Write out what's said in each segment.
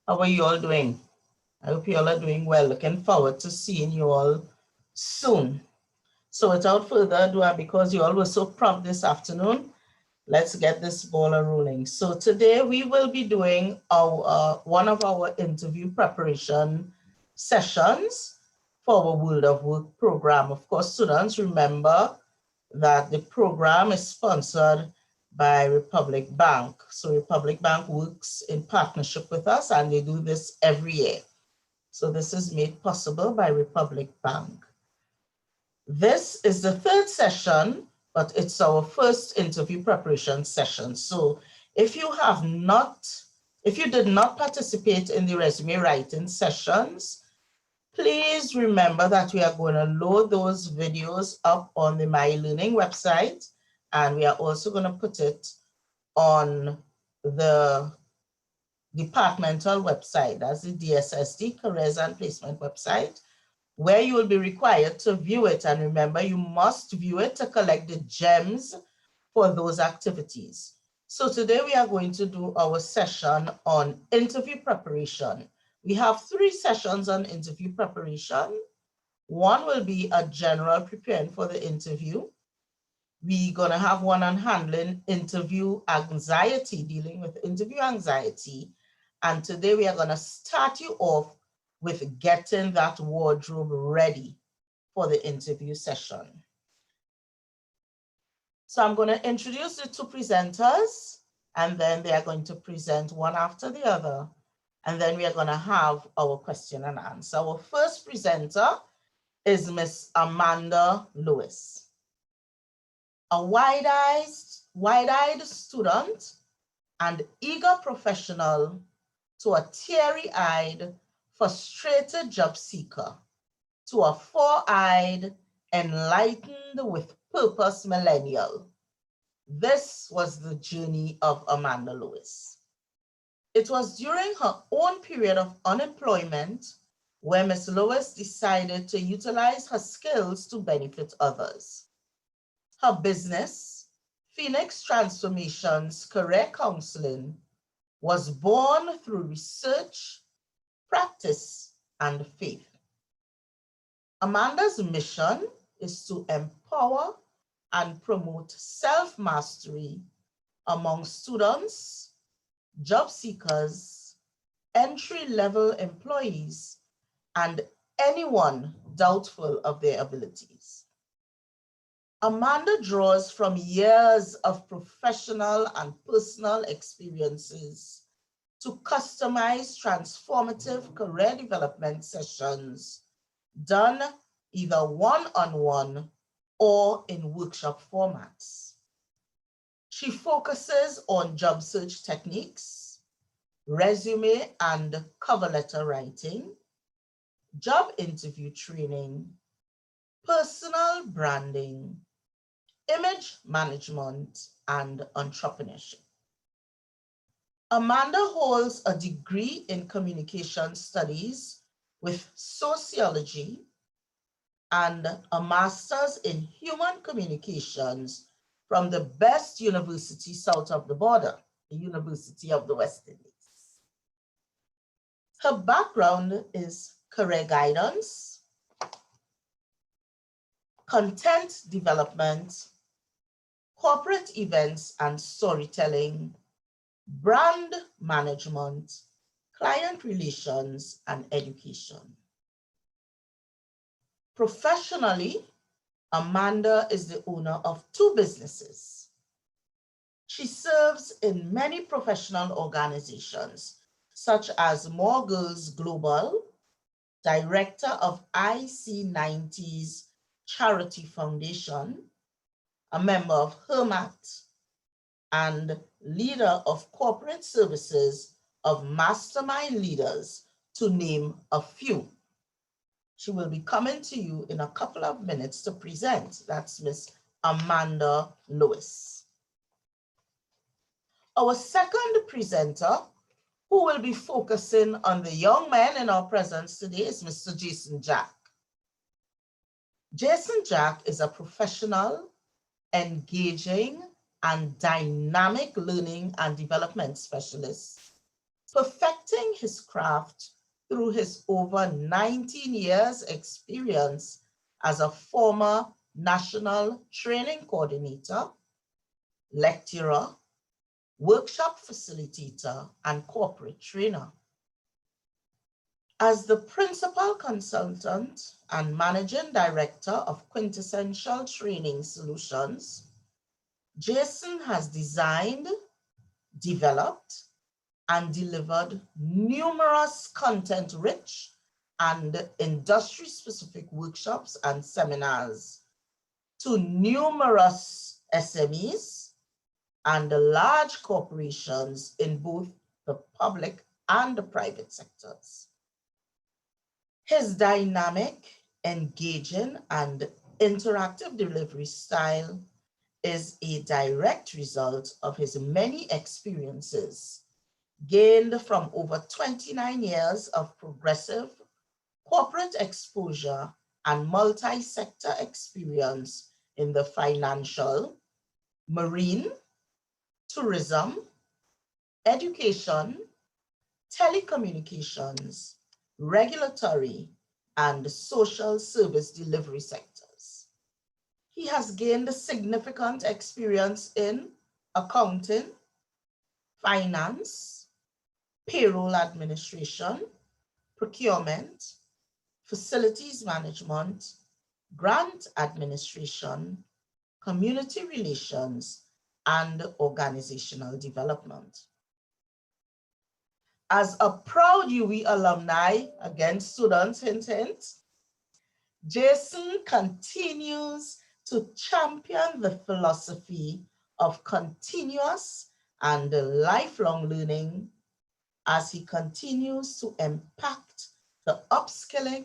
How are you all doing? I hope you all are doing well. Looking forward to seeing you all soon. So without further ado, and because you all were so prompt this afternoon, let's get this ball rolling. So today we will be doing our one of our interview preparation sessions for our World of Work program. Of course, students, remember that the program is sponsored by Republic Bank. So Republic Bank works in partnership with us, and they do this every year. So this is made possible by Republic Bank. This is the third session, but it's our first interview preparation session. So if you did not participate in the resume writing sessions, please remember that we are going to load those videos up on the My Learning website, and we are also going to put it on the departmental website, that's the DSSD Careers and Placement website, where you will be required to view it. And remember, you must view it to collect the gems for those activities. So today we are going to do our session on interview preparation. We have 3 sessions on interview preparation. One will be a general preparing for the interview. We're going to have one on handling interview anxiety, dealing with interview anxiety. And today we are going to start you off with getting that wardrobe ready for the interview session. So I'm going to introduce the 2 presenters, and then they are going to present one after the other. And then we are going to have our question and answer. Our first presenter is Miss Amanda Lewis, a wide-eyed student and eager professional to a teary-eyed, frustrated job seeker, to a 4-eyed, enlightened with purpose millennial. This was the journey of Amanda Lewis. It was during her own period of unemployment where Ms. Lewis decided to utilize her skills to benefit others. Her business, Phoenix Transformations Career Counseling, was born through research, practice, and faith. Amanda's mission is to empower and promote self-mastery among students, job seekers, entry-level employees, and anyone doubtful of their abilities. Amanda draws from years of professional and personal experiences to customize transformative career development sessions done either one-on-one or in workshop formats. She focuses on job search techniques, resume and cover letter writing, job interview training, personal branding, image management, and entrepreneurship. Amanda holds a degree in communication studies with sociology and a master's in human communications from the best university south of the border, the University of the West Indies. Her background is career guidance, content development, corporate events and storytelling, brand management, client relations, and education. Professionally, Amanda is the owner of 2 businesses. She serves in many professional organizations, such as More Girls Global, director of IC90's Charity Foundation, a member of HERMAT, and leader of corporate services of Mastermind Leaders, to name a few. She will be coming to you in a couple of minutes to present. That's Miss Amanda Lewis. Our second presenter, who will be focusing on the young men in our presence today, is Mr. Jason Jack. Jason Jack is a professional, engaging, and dynamic learning and development specialist perfecting his craft through his over 19 years experience as a former national training coordinator, lecturer, workshop facilitator, and corporate trainer. As the principal consultant and managing director of Quintessential Training Solutions, Jason has designed, developed, and delivered numerous content-rich and industry-specific workshops and seminars to numerous SMEs and large corporations in both the public and the private sectors. His dynamic, engaging, and interactive delivery style is a direct result of his many experiences gained from over 29 years of progressive corporate exposure and multi-sector experience in the financial, marine, tourism, education, telecommunications, regulatory, and social service delivery sectors. He has gained significant experience in accounting, finance, payroll administration, procurement, facilities management, grant administration, community relations, and organizational development. As a proud UWI alumni, again, students, hint, hint, Jason continues to champion the philosophy of continuous and lifelong learning as he continues to impact the upskilling,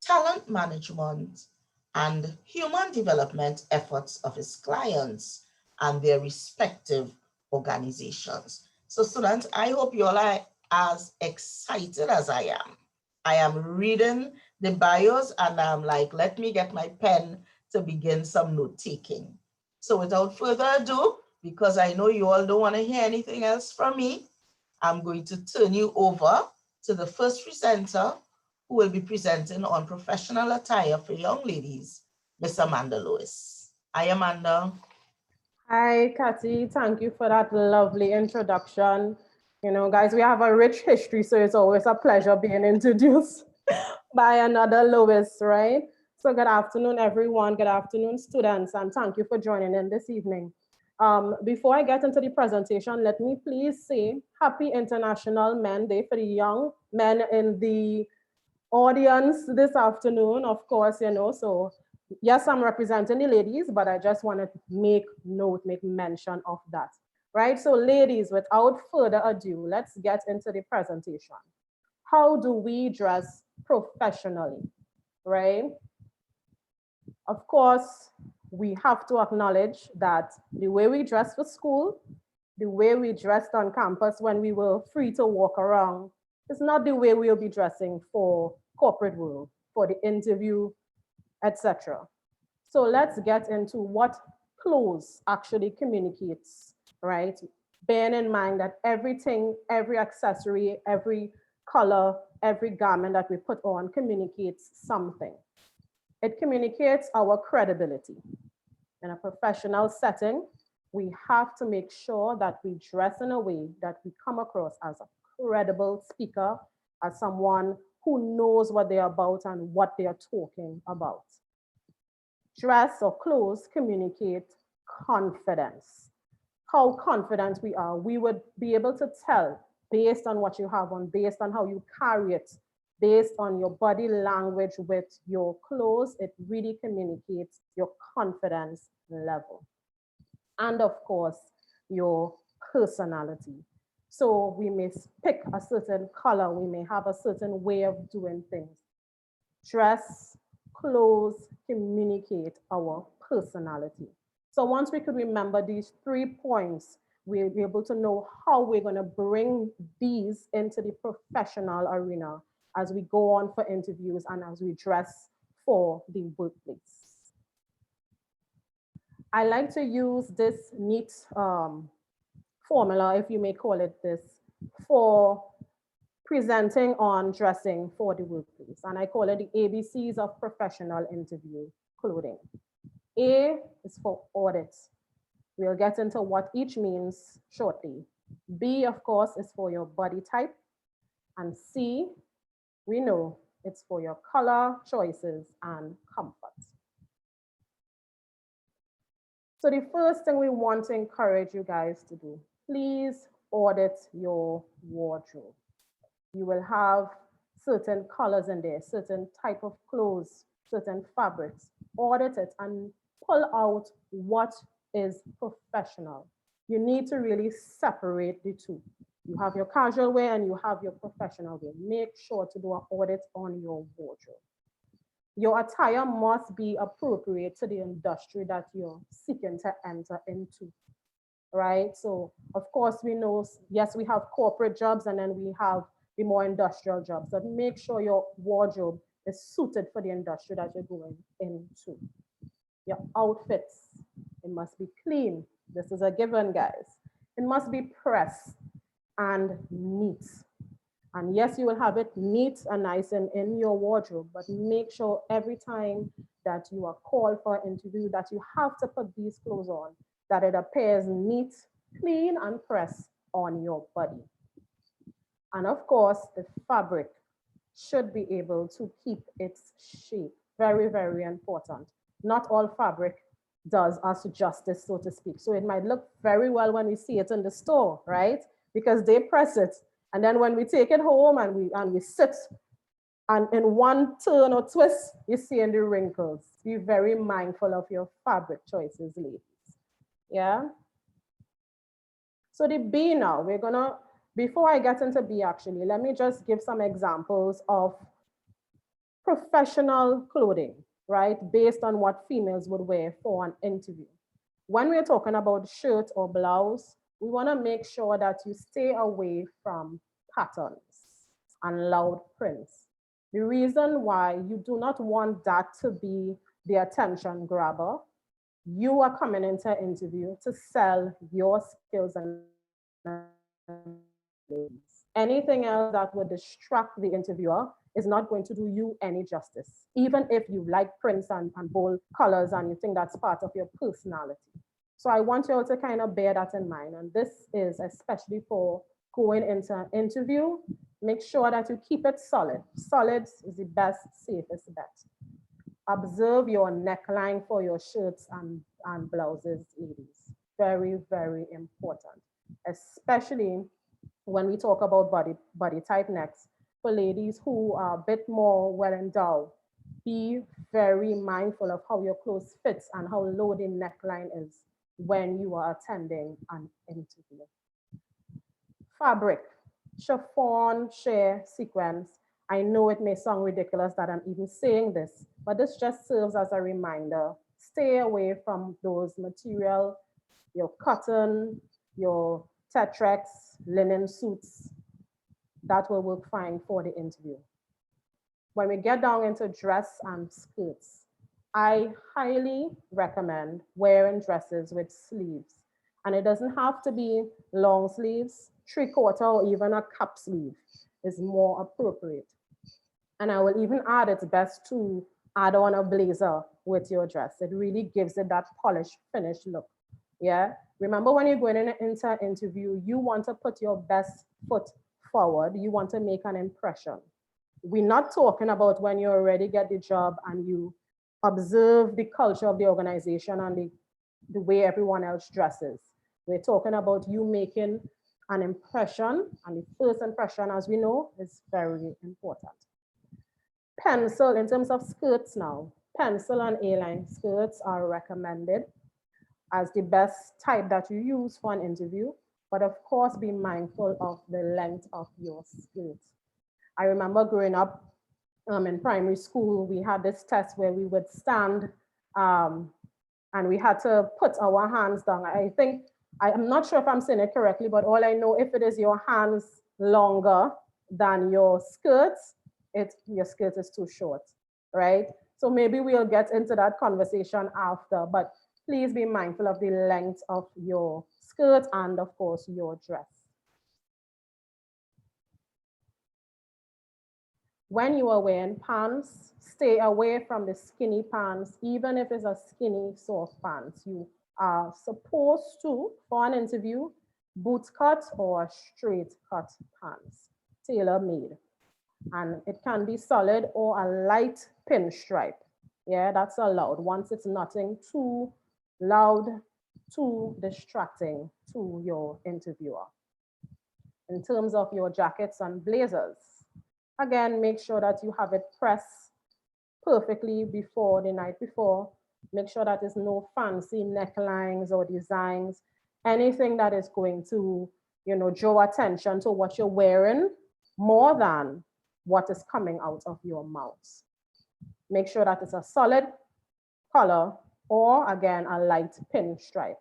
talent management, and human development efforts of his clients and their respective organizations. So students, I hope you all are as excited as I am. I am reading the bios and I'm like, let me get my pen to begin some note taking. So without further ado, because I know you all don't want to hear anything else from me, I'm going to turn you over to the first presenter who will be presenting on professional attire for young ladies, Miss Amanda Lewis. Hi, Amanda. Hi, Kathy. Thank you for that lovely introduction. You know, guys, we have a rich history, so it's always a pleasure being introduced by another Lois, right? So good afternoon, everyone. Good afternoon, students, and thank you for joining in this evening. Before I get into the presentation, let me please say Happy International Men Day for the young men in the audience this afternoon, of course, you know, so yes, I'm representing the ladies, but I just want to make mention of that, right? So ladies, without further ado, let's get into the presentation. How do we dress professionally, right? Of course, we have to acknowledge that the way we dress for school, the way we dressed on campus when we were free to walk around, is not the way we'll be dressing for corporate world, for the interview, etc. So let's get into what clothes actually communicates, right? Bearing in mind that everything, every accessory, every color, every garment that we put on communicates something. It communicates our credibility. In a professional setting, we have to make sure that we dress in a way that we come across as a credible speaker, as someone who knows what they're about and what they're talking about. Dress or clothes communicate confidence. How confident we are, we would be able to tell based on what you have on, based on how you carry it, based on your body language with your clothes. It really communicates your confidence level. And of course, your personality. So we may pick a certain color, we may have a certain way of doing things. Dress, clothes communicate our personality. So once we could remember these 3 points, we'll be able to know how we're going to bring these into the professional arena as we go on for interviews and as we dress for the workplace. I like to use this neat formula, if you may call it this, for presenting on dressing for the workplace. And I call it the ABCs of professional interview clothing. A is for audit. We'll get into what each means shortly. B, of course, is for your body type. And C, we know it's for your color choices and comfort. So the first thing we want to encourage you guys to do, please audit your wardrobe. You will have certain colors in there, certain type of clothes, certain fabrics. Audit it and pull out what is professional. You need to really separate the two. You have your casual wear and you have your professional wear. Make sure to do an audit on your wardrobe. Your attire must be appropriate to the industry that you're seeking to enter into, right? So of course we know, yes, we have corporate jobs and then we have the more industrial jobs, but make sure your wardrobe is suited for the industry that you're going into. Your outfits, it must be clean. This is a given, guys. It must be pressed and neat. And yes, you will have it neat and nice in your wardrobe, but make sure every time that you are called for an interview that you have to put these clothes on, that it appears neat, clean, and pressed on your body. And of course, the fabric should be able to keep its shape. Very, very important. Not all fabric does us justice, so to speak. So it might look very well when we see it in the store, right? Because they press it. And then when we take it home and we sit, and in one turn or twist, you see in the wrinkles. Be very mindful of your fabric choices, ladies. Yeah? So the B now, we're gonna, before I get into B actually, let me just give some examples of professional clothing, right? Based on what females would wear for an interview. When we're talking about shirt or blouse, we wanna make sure that you stay away from patterns and loud prints. The reason why you do not want that to be the attention grabber, you are coming into an interview to sell your skills and anything else that would distract the interviewer is not going to do you any justice, even if you like prints and bold colors and you think that's part of your personality. So I want you all to kind of bear that in mind. And this is especially for going into an interview. Make sure that you keep it solid. Solid is the best, safest bet. Observe your neckline for your shirts and blouses, ladies. Very, very important, especially when we talk about body type next. For ladies who are a bit more well endowed, be very mindful of how your clothes fits and how low the neckline is when you are attending an interview. Fabric, chiffon, sheer, sequence. I know it may sound ridiculous that I'm even saying this, but this just serves as a reminder. Stay away from those material, your cotton, your Tetrax, linen suits. That will work fine for the interview. When we get down into dress and skirts, I highly recommend wearing dresses with sleeves. And it doesn't have to be long sleeves, 3/4 or even a cap sleeve is more appropriate. And I will even add, it's best to add on a blazer with your dress. It really gives it that polished, finished look. Yeah. Remember, when you're going into an interview, you want to put your best foot forward. You want to make an impression. We're not talking about when you already get the job and you observe the culture of the organization and the way everyone else dresses. We're talking about you making an impression, and the first impression, as we know, is very important. Pencil, in terms of skirts now, pencil and A-line skirts are recommended as the best type that you use for an interview, but of course be mindful of the length of your skirt. I remember growing up in primary school, we had this test where we would stand and we had to put our hands down. I'm not sure if I'm saying it correctly, but all I know, if it is your hands longer than your skirts, your skirt is too short, right? So maybe we'll get into that conversation after, but please be mindful of the length of your skirt and of course your dress. when you are wearing pants, stay away from the skinny pants, even if it's a skinny soft pants. You are supposed to, for an interview, boot cut or straight cut pants, tailor made. And it can be solid or a light pinstripe. Yeah, that's allowed once it's nothing too loud, too distracting to your interviewer. In terms of your jackets and blazers, again, make sure that you have it pressed perfectly before the night before. Make sure that there's no fancy necklines or designs, anything that is going to, draw attention to what you're wearing more than what is coming out of your mouth. Make sure that it's a solid color or again, a light pinstripe.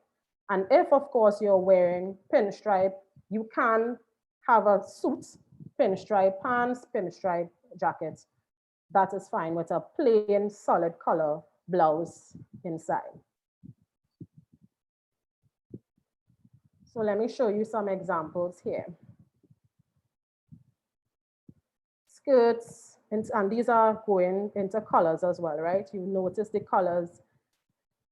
And if of course you're wearing pinstripe, you can have a suit, pinstripe pants, pinstripe jacket. That is fine with a plain solid color blouse inside. So let me show you some examples here. Skirts, and these are going into colors as well, right? You notice the colors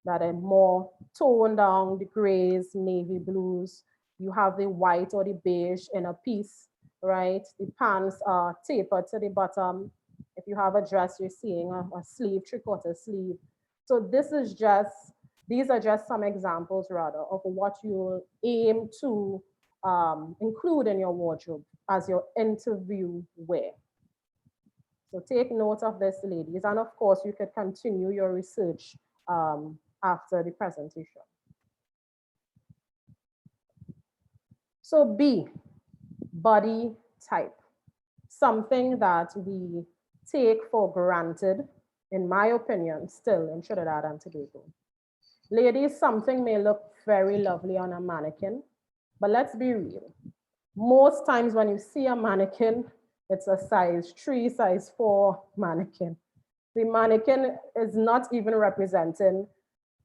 that are more toned down, the grays, navy blues. You have the white or the beige in a piece, right? The pants are tapered to the bottom. If you have a dress, you're seeing a sleeve, 3/4 sleeve. So these are just some examples rather of what you'll aim to include in your wardrobe as your interview wear. So take note of this, ladies. And of course, you could continue your research after the presentation. So B, body type. Something that we take for granted, in my opinion, still in Trinidad and Tobago. Ladies, something may look very lovely on a mannequin, but let's be real. Most times when you see a mannequin, it's a size 3, size 4 mannequin. The mannequin is not even representing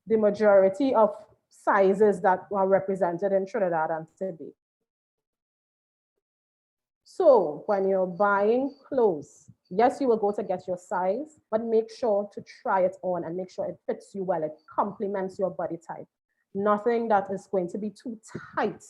the majority of sizes that are represented in Trinidad and Tobago. So when you're buying clothes, yes, you will go to get your size, but make sure to try it on and make sure it fits you well. It complements your body type. Nothing that is going to be too tight,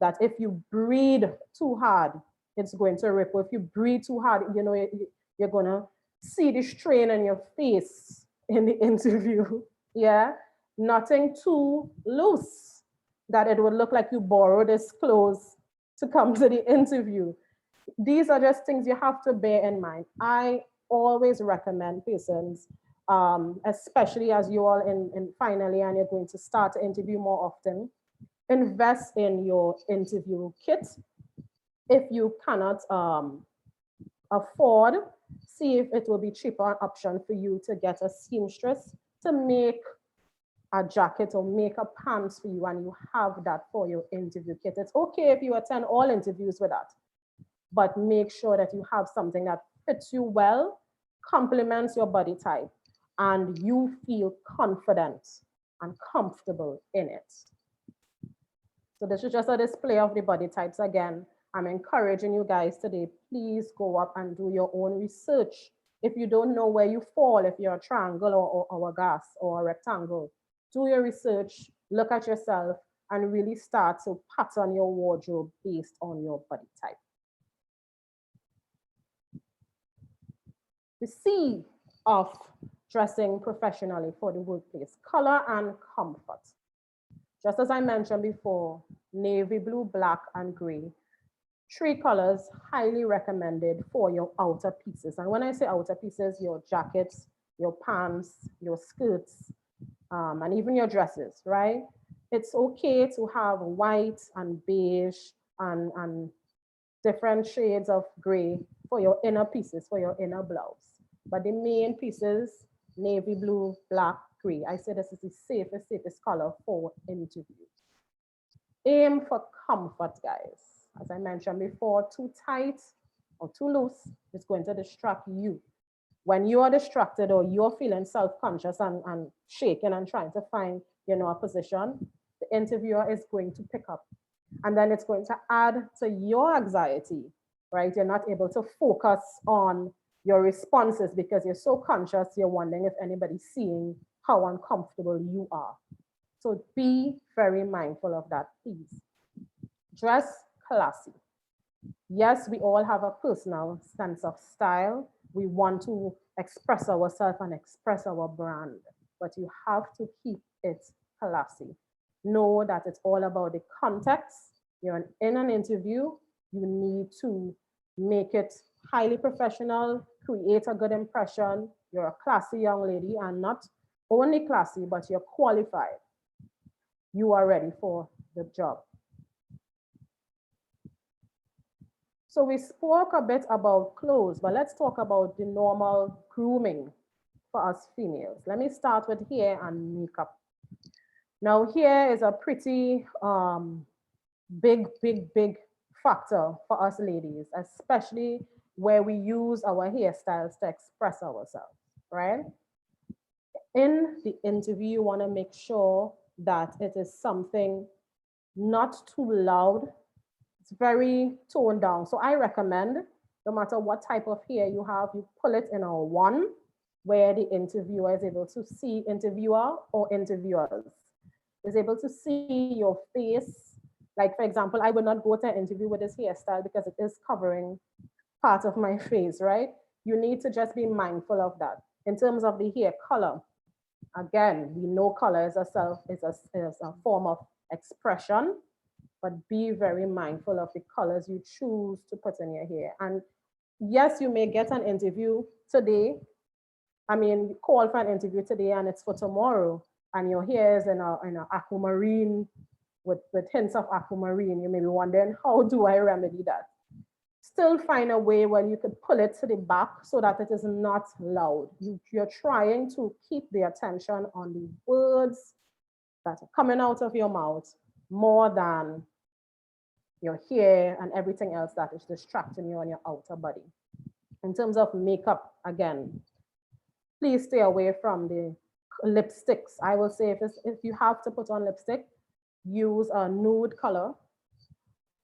that if you breathe too hard, it's going to rip. Or if you breathe too hard, you're going to see the strain in your face in the interview. Yeah, nothing too loose that it would look like you borrowed this clothes to come to the interview. These are just things you have to bear in mind. I always recommend persons, especially as you all in finally and you're going to start to interview more often, invest in your interview kit. If you cannot afford, see if it will be cheaper option for you to get a seamstress to make a jacket or make a pants for you, and you have that for your interview kit. It's okay if you attend all interviews with that, but make sure that you have something that fits you well, complements your body type, and you feel confident and comfortable in it. So this is just a display of the body types again. I'm encouraging you guys today, please go up and do your own research. If you don't know where you fall, if you're a triangle or hourglass or a rectangle, do your research, look at yourself, and really start to pattern your wardrobe based on your body type. The C of dressing professionally for the workplace, color and comfort. Just as I mentioned before, navy blue, black, and gray. 3 colors highly recommended for your outer pieces. And when I say outer pieces, your jackets, your pants, your skirts, and even your dresses, right? It's okay to have white and beige and different shades of gray for your inner pieces, for your inner blouse. But the main pieces, navy blue, black, gray. I say this is the safest color for interviews. Aim for comfort, guys. As I mentioned before, too tight or too loose is going to distract you. When you are distracted or you're feeling self-conscious and shaking and trying to find, a position, the interviewer is going to pick up. And then it's going to add to your anxiety, right? You're not able to focus on your responses because you're so conscious, you're wondering if anybody's seeing how uncomfortable you are. So be very mindful of that, please. Dress classy. Yes, we all have a personal sense of style. We want to express ourselves and express our brand, but you have to keep it classy. Know that it's all about the context. You're in an interview, you need to make it highly professional, create a good impression. You're a classy young lady, and not only classy, but you're qualified. You are ready for the job. So we spoke a bit about clothes, but let's talk about the normal grooming for us females. Let me start with hair and makeup. Now, hair is a pretty big factor for us ladies, especially where we use our hairstyles to express ourselves, right? In the interview, you want to make sure that it is something not too loud. It's very toned down. So I recommend, no matter what type of hair you have, you pull it in a one where the interviewer is able to see, interviewer or interviewers is able to see your face. Like, for example, I would not go to an interview with this hairstyle because it is covering part of my face, right? You need to just be mindful of that. In terms of the hair color, again, we know color is a form of expression, but be very mindful of the colors you choose to put in your hair. And yes, you may get an interview today. I mean, call for an interview today and it's for tomorrow, and your hair is in a aquamarine with hints of aquamarine. You may be wondering, how do I remedy that? Still find a way where you could pull it to the back so that it is not loud. You're trying to keep the attention on the words that are coming out of your mouth more than your hair and everything else that is distracting you on your outer body. In terms of makeup, again, please stay away from the lipsticks. I will say if you have to put on lipstick, use a nude color,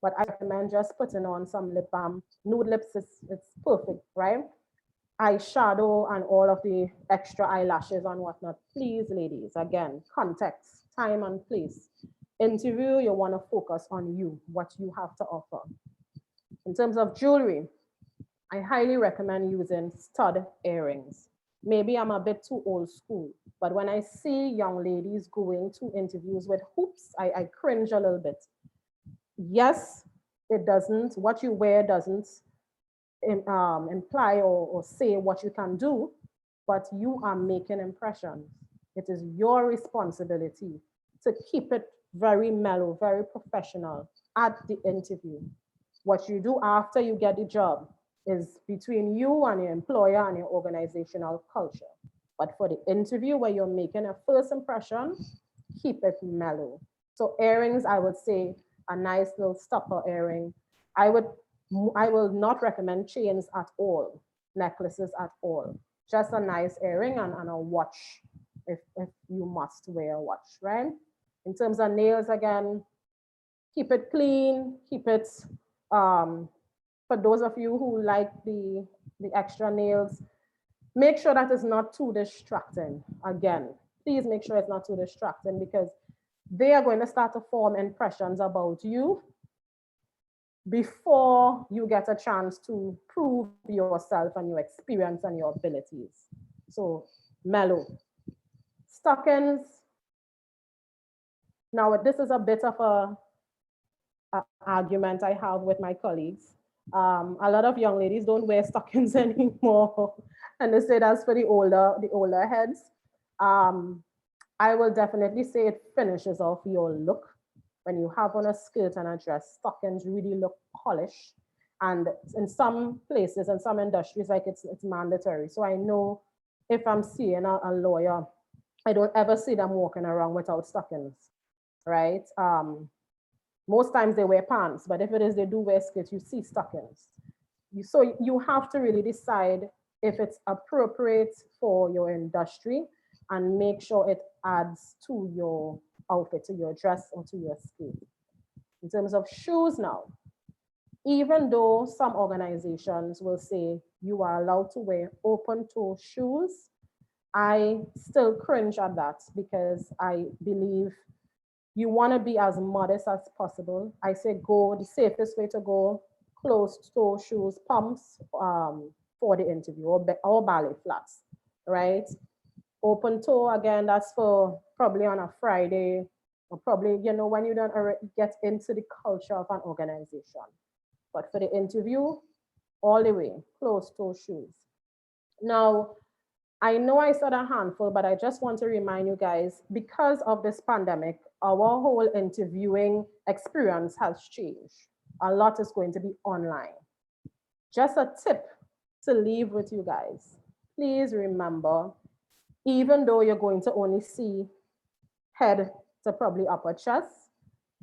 but I recommend just putting on some lip balm. Nude lips it's perfect, right? Eyeshadow and all of the extra eyelashes and whatnot. Please, ladies, again, context, time and place. Interview, you want to focus on you, what you have to offer. In terms of jewelry, I highly recommend using stud earrings. Maybe I'm a bit too old school, but when I see young ladies going to interviews with hoops, I cringe a little bit. Yes, it doesn't, what you wear doesn't imply or say what you can do, but you are making impressions. It is your responsibility to keep it very mellow, very professional at the interview. What you do after you get the job is between you and your employer and your organizational culture. But for the interview where you're making a first impression, keep it mellow. So earrings, I would say a nice little stopper earring. I will not recommend chains at all, necklaces at all. Just a nice earring and a watch if you must wear a watch, right? In terms of nails, again, keep it clean, keep it, for those of you who like the extra nails, make sure that it's not too distracting. Again, please make sure it's not too distracting because they are going to start to form impressions about you before you get a chance to prove yourself and your experience and your abilities. So mellow. Stockings. Now, this is a bit of a argument I have with my colleagues. A lot of young ladies don't wear stockings anymore, and they say that's for the older heads. I will definitely say it finishes off your look. When you have on a skirt and a dress, stockings really look polished. And in some places, in some industries, like it's mandatory. So I know if I'm seeing a lawyer, I don't ever see them walking around without stockings, right? Most times they wear pants, but if it is they do wear skirts, you see stockings. So you have to really decide if it's appropriate for your industry and make sure it adds to your outfit, to your dress or to your skirt. In terms of shoes now, even though some organizations will say you are allowed to wear open toe shoes, I still cringe at that because I believe you want to be as modest as possible. I say go, the safest way to go, closed toe shoes, pumps for the interview, or ballet flats, right? Open toe, again, that's for probably on a Friday, or probably, when you don't get into the culture of an organization. But for the interview, all the way, closed toe shoes. Now, I know I said a handful, but I just want to remind you guys, because of this pandemic, our whole interviewing experience has changed. A lot is going to be online. Just a tip to leave with you guys. Please remember, even though you're going to only see head to probably upper chest,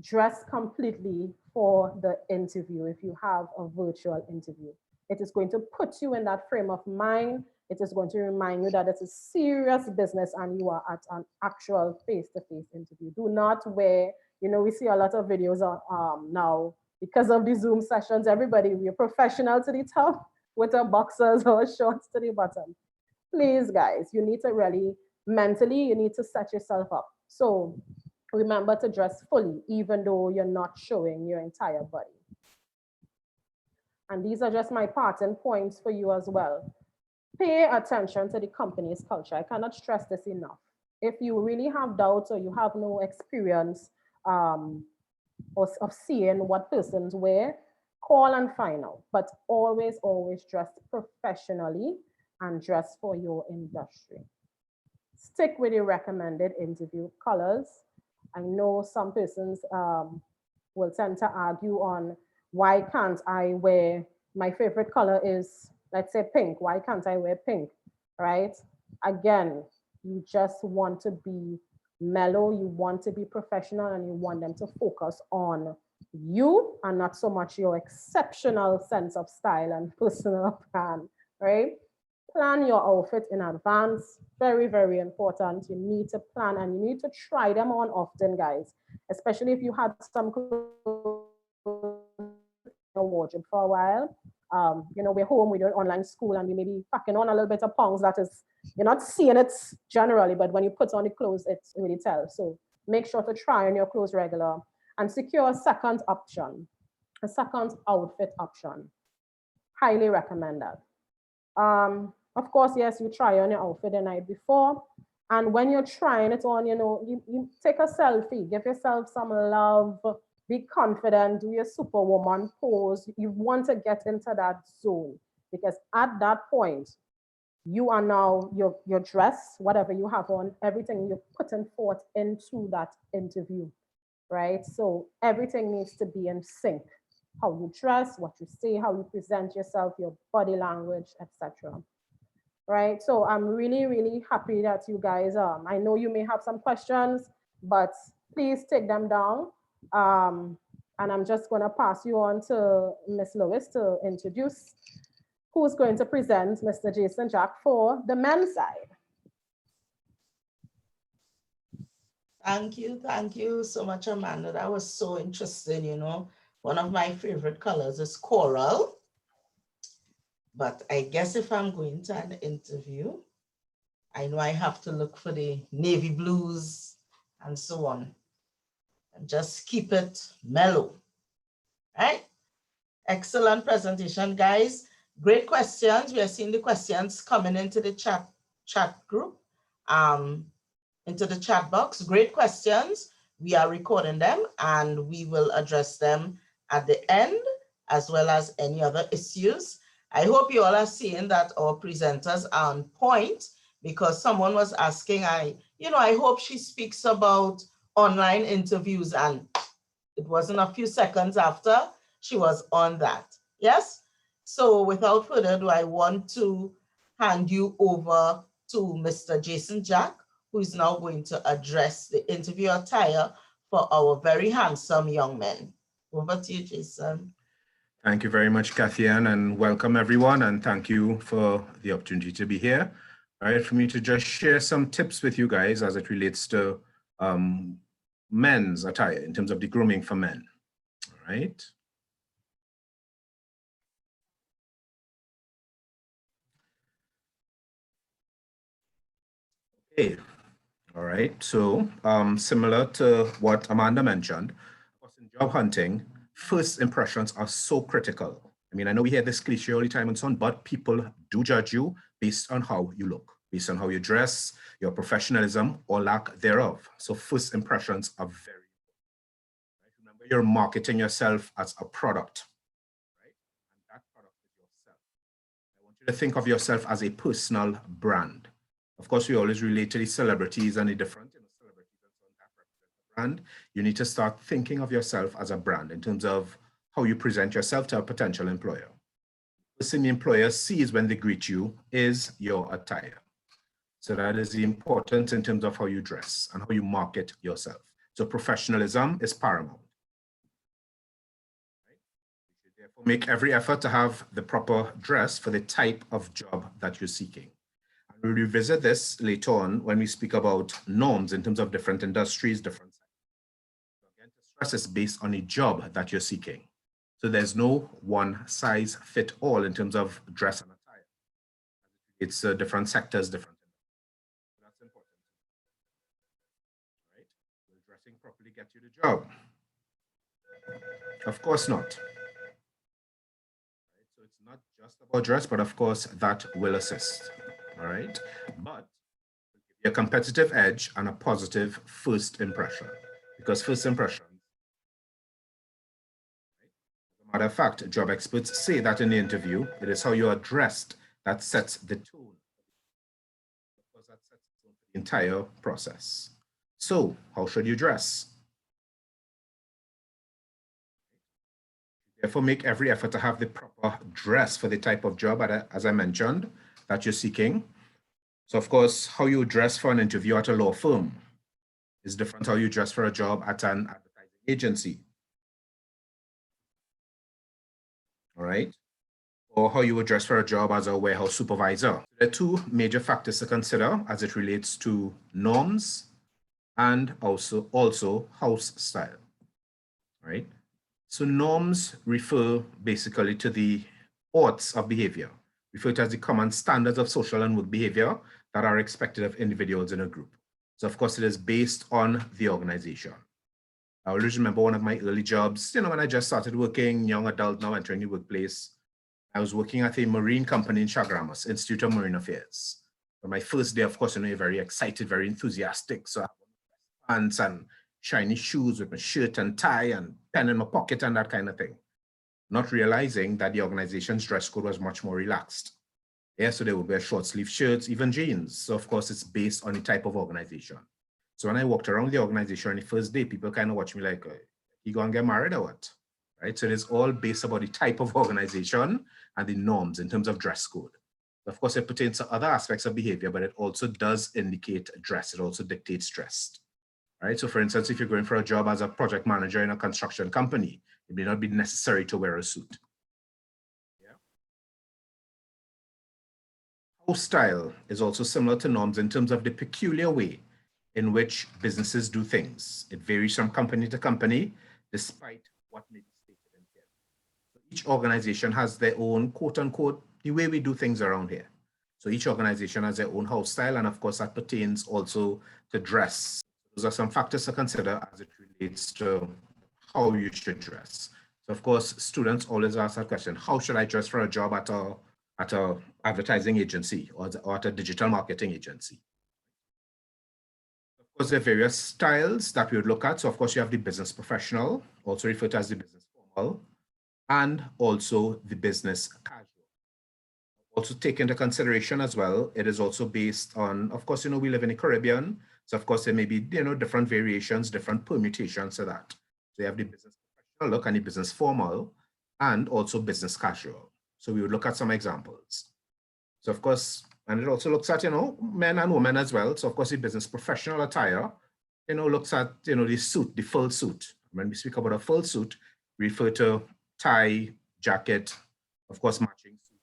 dress completely for the interview if you have a virtual interview. It is going to put you in that frame of mind. It is going to remind you that it's a serious business and you are at an actual face-to-face interview. Do not wear, we see a lot of videos now because of the Zoom sessions, everybody, we're professional to the top with our boxers or shorts to the bottom. Please, guys, you need to really, mentally, you need to set yourself up. So remember to dress fully, even though you're not showing your entire body. And these are just my parting points for you as well. Pay attention to the company's culture. I cannot stress this enough. If you really have doubts or you have no experience of seeing what persons wear, call and find out. But always, always dress professionally and dress for your industry. Stick with the recommended interview colors. I know some persons will tend to argue on why can't I wear, my favorite color is, let's say, pink. Why can't I wear pink, right? Again, you just want to be mellow, you want to be professional, and you want them to focus on you and not so much your exceptional sense of style and personal brand, right? Plan your outfit in advance. Very, very important. You need to plan and you need to try them on often, guys, especially if you had some wardrobe for a while. We're home, we're doing online school, and we may be packing on a little bit of pounds that is, you're not seeing it generally, but when you put on the clothes, it really tells. So make sure to try on your clothes regular and secure a second option, a second outfit option. Highly recommend that. Of course, yes, you try on your outfit the night before. And when you're trying it on, you take a selfie, give yourself some love, be confident, do your superwoman pose. You want to get into that zone because at that point, you are now, your dress, whatever you have on, everything you're putting forth into that interview, right? So everything needs to be in sync. How you dress, what you say, how you present yourself, your body language, etc. Right? So I'm really, really happy that you guys, I know you may have some questions, but please take them down. And I'm just gonna pass you on to Ms. Lewis to introduce who's going to present Mr. Jason Jack for the men's side. Thank you so much, Amanda. That was so interesting, One of my favorite colors is coral. But I guess if I'm going to an interview, I know I have to look for the navy blues and so on. And just keep it mellow, right? Excellent presentation, guys. Great questions. We are seeing the questions coming into the chat group, into the chat box. Great questions. We are recording them and we will address them at the end, as well as any other issues. I hope you all are seeing that our presenters are on point, because someone was asking, I hope she speaks about online interviews, and it wasn't a few seconds after she was on that. Yes? So without further ado, I want to hand you over to Mr. Jason Jack, who is now going to address the interview attire for our very handsome young men. Over to you, Jason. Thank you very much, Kathy Ann, and welcome everyone, and thank you for the opportunity to be here. All right, for me to just share some tips with you guys as it relates to men's attire in terms of the grooming for men. All right. Okay. All right. So similar to what Amanda mentioned, of course, in job hunting, first impressions are so critical. I mean, I know we hear this cliche all the time and so on, but people do judge you based on how you look, based on how you dress, your professionalism or lack thereof. So first impressions are very important. Right? Remember, you're marketing yourself as a product, right? And that product is yourself. I want you to think of yourself as a personal brand. Of course, we always relate to the celebrities and the different celebrities and so on that represent a brand. You need to start thinking of yourself as a brand in terms of how you present yourself to a potential employer. The first thing the employer sees when they greet you is your attire. So that is the importance in terms of how you dress and how you market yourself. So professionalism is paramount. Right? You should therefore make every effort to have the proper dress for the type of job that you're seeking. And we'll revisit this later on when we speak about norms in terms of different industries, different sectors. So again, the stress is based on a job that you're seeking. So there's no one size fit all in terms of dress and attire. It's different sectors, different. That's important. Right? Will dressing properly get you the job? Of course not. Right? So it's not just about dress, but of course that will assist. All right. But give you a competitive edge and a positive first impression. Because first impression, as a matter of fact, job experts say that in the interview, it is how you are dressed that sets the tone. Because that sets the tone for the entire process. So, how should you dress? Therefore, make every effort to have the proper dress for the type of job, as I mentioned, that you're seeking. So, of course, how you dress for an interview at a law firm is different how you dress for a job at an advertising agency. All right? Or how you would dress for a job as a warehouse supervisor. There are two major factors to consider as it relates to norms and also house style. Right? So norms refer basically to the oughts of behavior, referred to as the common standards of social and work behavior that are expected of individuals in a group. So of course it is based on the organization. I always remember one of my early jobs, when I just started working, young adult, now entering the workplace. I was working at a marine company in Chaguaramas, Institute of Marine Affairs. On my first day, of course, you're very excited, very enthusiastic. So I have pants and shiny shoes with my shirt and tie and pen in my pocket and that kind of thing. Not realizing that the organization's dress code was much more relaxed. Yeah, so they would wear short sleeve shirts, even jeans. So of course it's based on the type of organization. So when I walked around the organization on the first day, people kind of watch me like, you gonna get married or what? Right? So it is all based about the type of organization and the norms in terms of dress code. Of course, it pertains to other aspects of behavior, but it also does indicate dress. It also dictates dress. Right? So for instance, if you're going for a job as a project manager in a construction company, it may not be necessary to wear a suit. Yeah. House style is also similar to norms in terms of the peculiar way in which businesses do things. It varies from company to company, despite what may be stated in here. So each organization has their own, quote unquote, the way we do things around here. So each organization has their own house style, and of course that pertains also to dress. Those are some factors to consider as it relates to how you should dress. So of course, students always ask that question, how should I dress for a job at a advertising agency or at a digital marketing agency? Of course, there are various styles that we would look at. So of course, you have the business professional, also referred to as the business formal, and also the business casual. Also take into consideration as well, it is also based on, of course, we live in the Caribbean. So of course, there may be, different variations, different permutations to that. So you have the business professional look and the business formal, and also business casual. So we would look at some examples. So of course, and it also looks at, men and women as well. So of course, the business professional attire, looks at, the suit, the full suit. When we speak about a full suit, we refer to tie, jacket, of course, matching suit.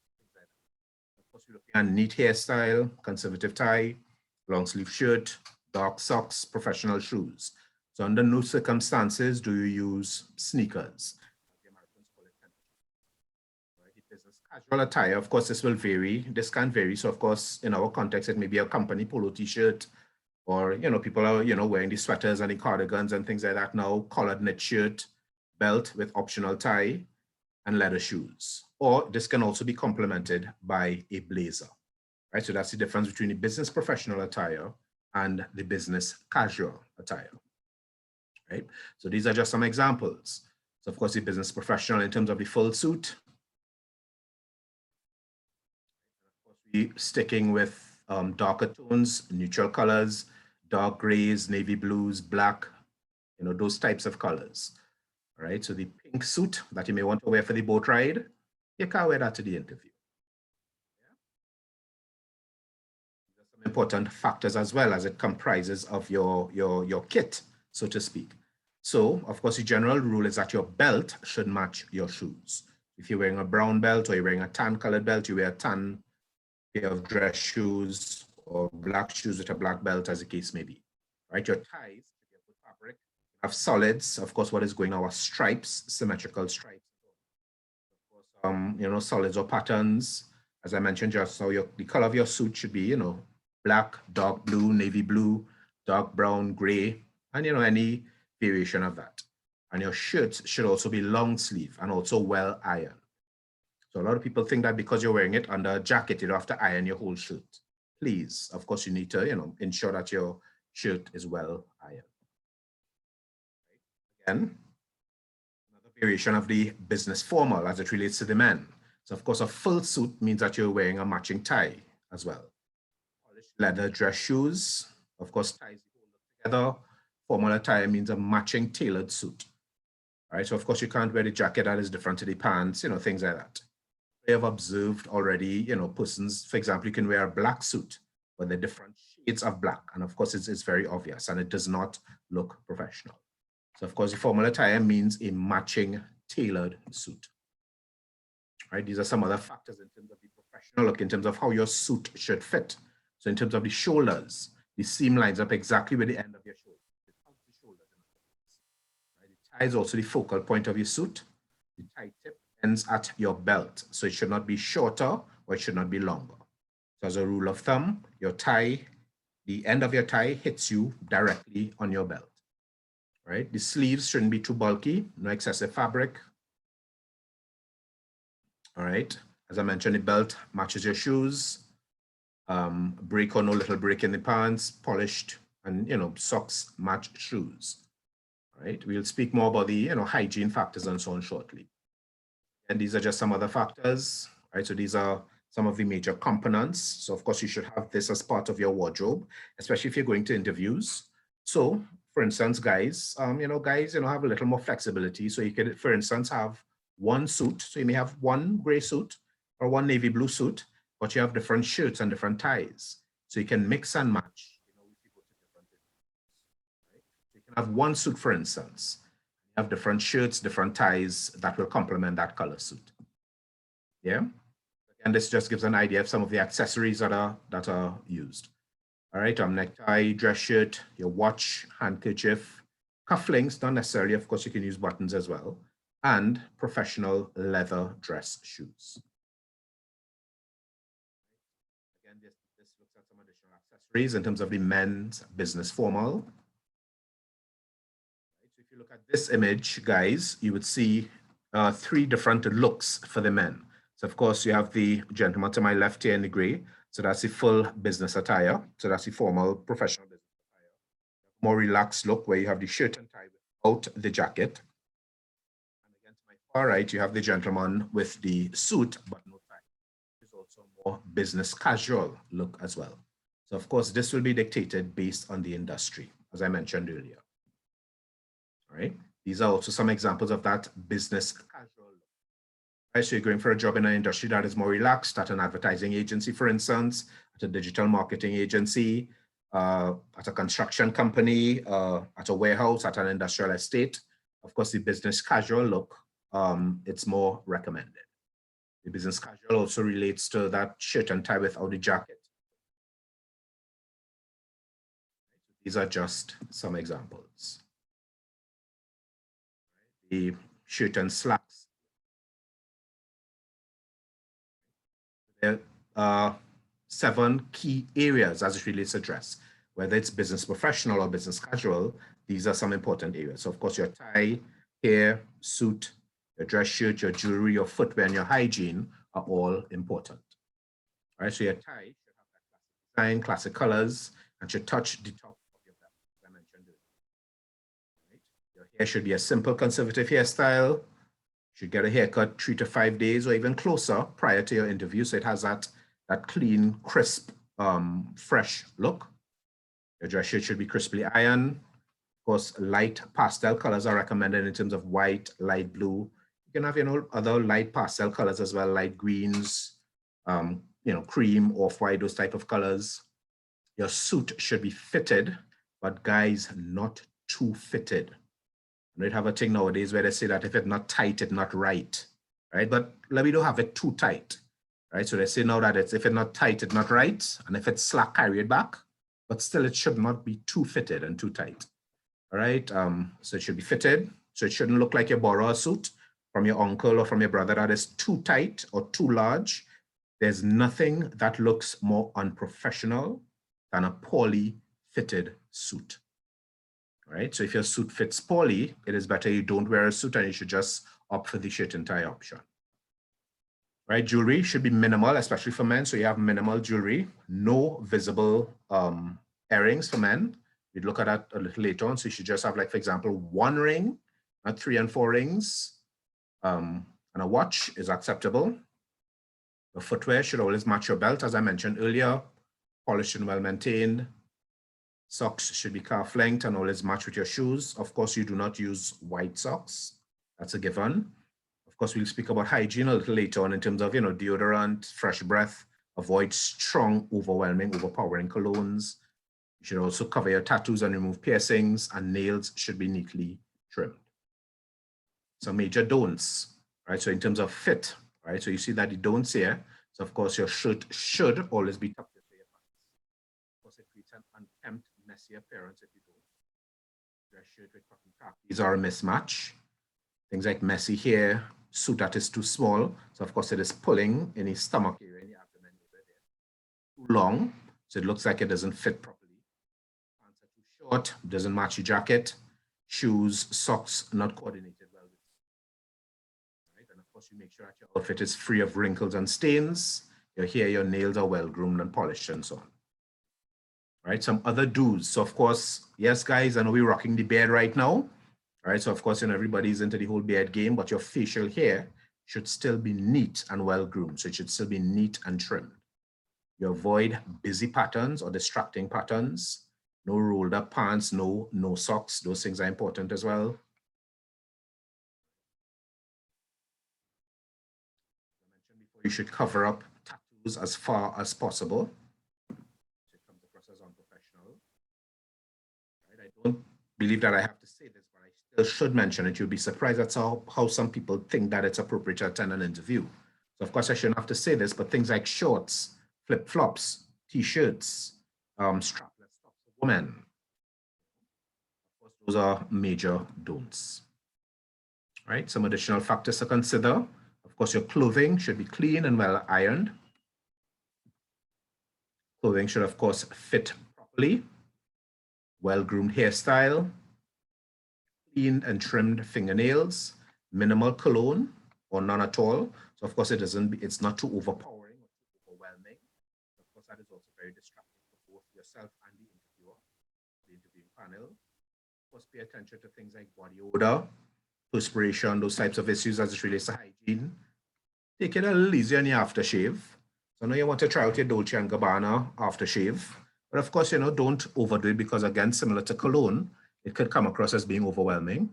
Of course, we're looking at neat hairstyle, conservative tie, long sleeve shirt, dark socks, professional shoes. So under no circumstances do you use sneakers. The Americans call it tennis shoes. Right? The business casual attire, of course, this will vary. This can vary. So, of course, in our context, it may be a company polo t-shirt, or, people are, wearing the sweaters and the cardigans and things like that now, collared knit shirt, belt with optional tie, and leather shoes. Or this can also be complemented by a blazer, right? So that's the difference between the business professional attire and the business casual attire, right? So these are just some examples. So of course, the business professional in terms of the full suit. Of course, we sticking with darker tones, neutral colors, dark grays, navy blues, black, those types of colors. All right, so the pink suit that you may want to wear for the boat ride, you can't wear that to the interview. Yeah. These are some important factors as well, as it comprises of your kit, so to speak. So, of course, the general rule is that your belt should match your shoes. If you're wearing a brown belt or you're wearing a tan colored belt, you wear a tan pair of dress shoes or black shoes with a black belt, as the case may be. Right, your ties, fabric, have solids. Of course, what is going on are stripes, symmetrical stripes. Of course, solids or patterns. As I mentioned just now, the color of your suit should be, black, dark blue, navy blue, dark brown, gray, and any variation of that. And your shirts should also be long sleeve and also well ironed. So a lot of people think that because you're wearing it under a jacket, you don't have to iron your whole shirt. Please, of course, you need to, ensure that your shirt is well ironed. Again, another variation of the business formal as it relates to the men. So of course, a full suit means that you're wearing a matching tie as well. Polished leather dress shoes, of course, ties together. Formal attire means a matching tailored suit. All right, so of course you can't wear the jacket that is different to the pants, things like that. I have observed already, persons, for example, you can wear a black suit, but they're different shades of black. And of course, it's very obvious and it does not look professional. So of course, the formal attire means a matching tailored suit. Right, these are some other factors in terms of the professional look, in terms of how your suit should fit. So in terms of the shoulders, the seam lines up exactly with the end of your shoulder. Right, the tie is also the focal point of your suit. The tie tip ends at your belt, so it should not be shorter or it should not be longer. So as a rule of thumb, your tie, the end of your tie hits you directly on your belt. Right, the sleeves shouldn't be too bulky, no excessive fabric. All right, as I mentioned, the belt matches your shoes. Break or no little break in the pants, polished, and socks match shoes. All right, we'll speak more about the hygiene factors and so on shortly. And these are just some other factors. Right, so these are some of the major components. So of course you should have this as part of your wardrobe, especially if you're going to interviews. So for instance, guys, have a little more flexibility. So you could, for instance, have one suit. So you may have one gray suit or one navy blue suit, but you have different shirts and different ties. So you can mix and match. Right? So you can have one suit, for instance. You have different shirts, different ties that will complement that color suit. Yeah. And this just gives an idea of some of the accessories that are used. All right, necktie, dress shirt, your watch, handkerchief, cufflinks, not necessarily, of course, you can use buttons as well, and professional leather dress shoes. Again, this looks at some additional accessories in terms of the men's business formal. So if you look at this image, guys, you would see 3 different looks for the men. So of course, you have the gentleman to my left here in the gray. So that's the full business attire. So that's the formal professional business attire. More relaxed look where you have the shirt and tie without the jacket. And again, to my far right, you have the gentleman with the suit but no tie. There's also more business casual look as well. So of course, this will be dictated based on the industry, as I mentioned earlier. All right. These are also some examples of that business casual look. Right, so you're going for a job in an industry that is more relaxed, at an advertising agency, for instance, at a digital marketing agency, at a construction company, at a warehouse, at an industrial estate. Of course, the business casual look, it's more recommended. The business casual also relates to that shirt and tie without the jacket. These are just some examples. The shirt and slacks. 7 key areas as it relates to dress, whether it's business professional or business casual. These are some important areas. So of course, your tie, hair, suit, your dress shirt, your jewelry, your footwear, and your hygiene are all important. All right, so your tie should have that classic design, classic colors, and should touch the top of your belt, as I mentioned earlier. Right? Your hair should be a simple, conservative hairstyle. You should get a haircut 3 to 5 days or even closer prior to your interview, so it has that clean, crisp, fresh look. Your dress shirt should be crisply ironed. Of course, light pastel colors are recommended in terms of white, light blue. You can have, other light pastel colors as well, light greens, cream, off-white, those type of colors. Your suit should be fitted, but guys, not too fitted. They have a thing nowadays where they say that if it's not tight, it's not right, right? But we don't have it too tight, right? So they say now that if it's not tight, it's not right. And if it's slack, carry it back. But still, it should not be too fitted and too tight, all right? So it should be fitted. So it shouldn't look like you borrow a suit from your uncle or from your brother that is too tight or too large. There's nothing that looks more unprofessional than a poorly fitted suit. Right? So if your suit fits poorly, it is better you don't wear a suit and you should just opt for the shirt and tie option. Right? Jewelry should be minimal, especially for men. So you have minimal jewelry, no visible earrings for men. We'd look at that a little later on. So you should just have, like, for example, 1 ring, not 3 and 4 rings. And a watch is acceptable. The footwear should always match your belt, as I mentioned earlier, polished and well maintained. Socks should be calf length and always match with your shoes. Of course, you do not use white socks. That's a given. Of course, we'll speak about hygiene a little later on in terms of, deodorant, fresh breath, avoid strong, overwhelming, overpowering colognes. You should also cover your tattoos and remove piercings, and nails should be neatly trimmed. Some major don'ts, right? So in terms of fit, right? So you see that the don'ts here. So of course, your shirt should always be tucked into your pants. Of course, it creates an unkempt, messy appearance if you don't. Dress shirt with cotton khakis are a mismatch. Things like messy hair, suit that is too small. So of course, it is pulling in the stomach area, in the abdomen area there. Too long, so it looks like it doesn't fit properly. Pants are too short, doesn't match your jacket. Shoes, socks not coordinated well with you. Right? And of course, you make sure that your outfit is free of wrinkles and stains. Your hair, your nails are well groomed and polished and so on. Right, some other do's. So of course, yes, guys, I know we're rocking the beard right now. All right, so of course, everybody's into the whole beard game, but your facial hair should still be neat and well groomed. So it should still be neat and trimmed. You avoid busy patterns or distracting patterns. No rolled up pants, no socks. Those things are important as well. I mentioned before, you should cover up tattoos as far as possible. I don't believe that I have to say this, but I still should mention it. You'll be surprised at how some people think that it's appropriate to attend an interview. So of course I shouldn't have to say this, but things like shorts, flip-flops, t-shirts, strapless tops for women. Of course, those are major don'ts. Right, some additional factors to consider. Of course, your clothing should be clean and well ironed. Clothing should, of course, fit properly. Well-groomed hairstyle, cleaned and trimmed fingernails, minimal cologne or none at all. So of course it's not too overpowering or too overwhelming. Of course, that is also very distracting for both yourself and the interviewer, the interviewing panel. Of course, pay attention to things like body odor, perspiration, those types of issues as it relates to hygiene. Take it a little easier on your aftershave. So I know you want to try out your Dolce & Gabbana aftershave. But of course, don't overdo it because, again, similar to cologne, it could come across as being overwhelming.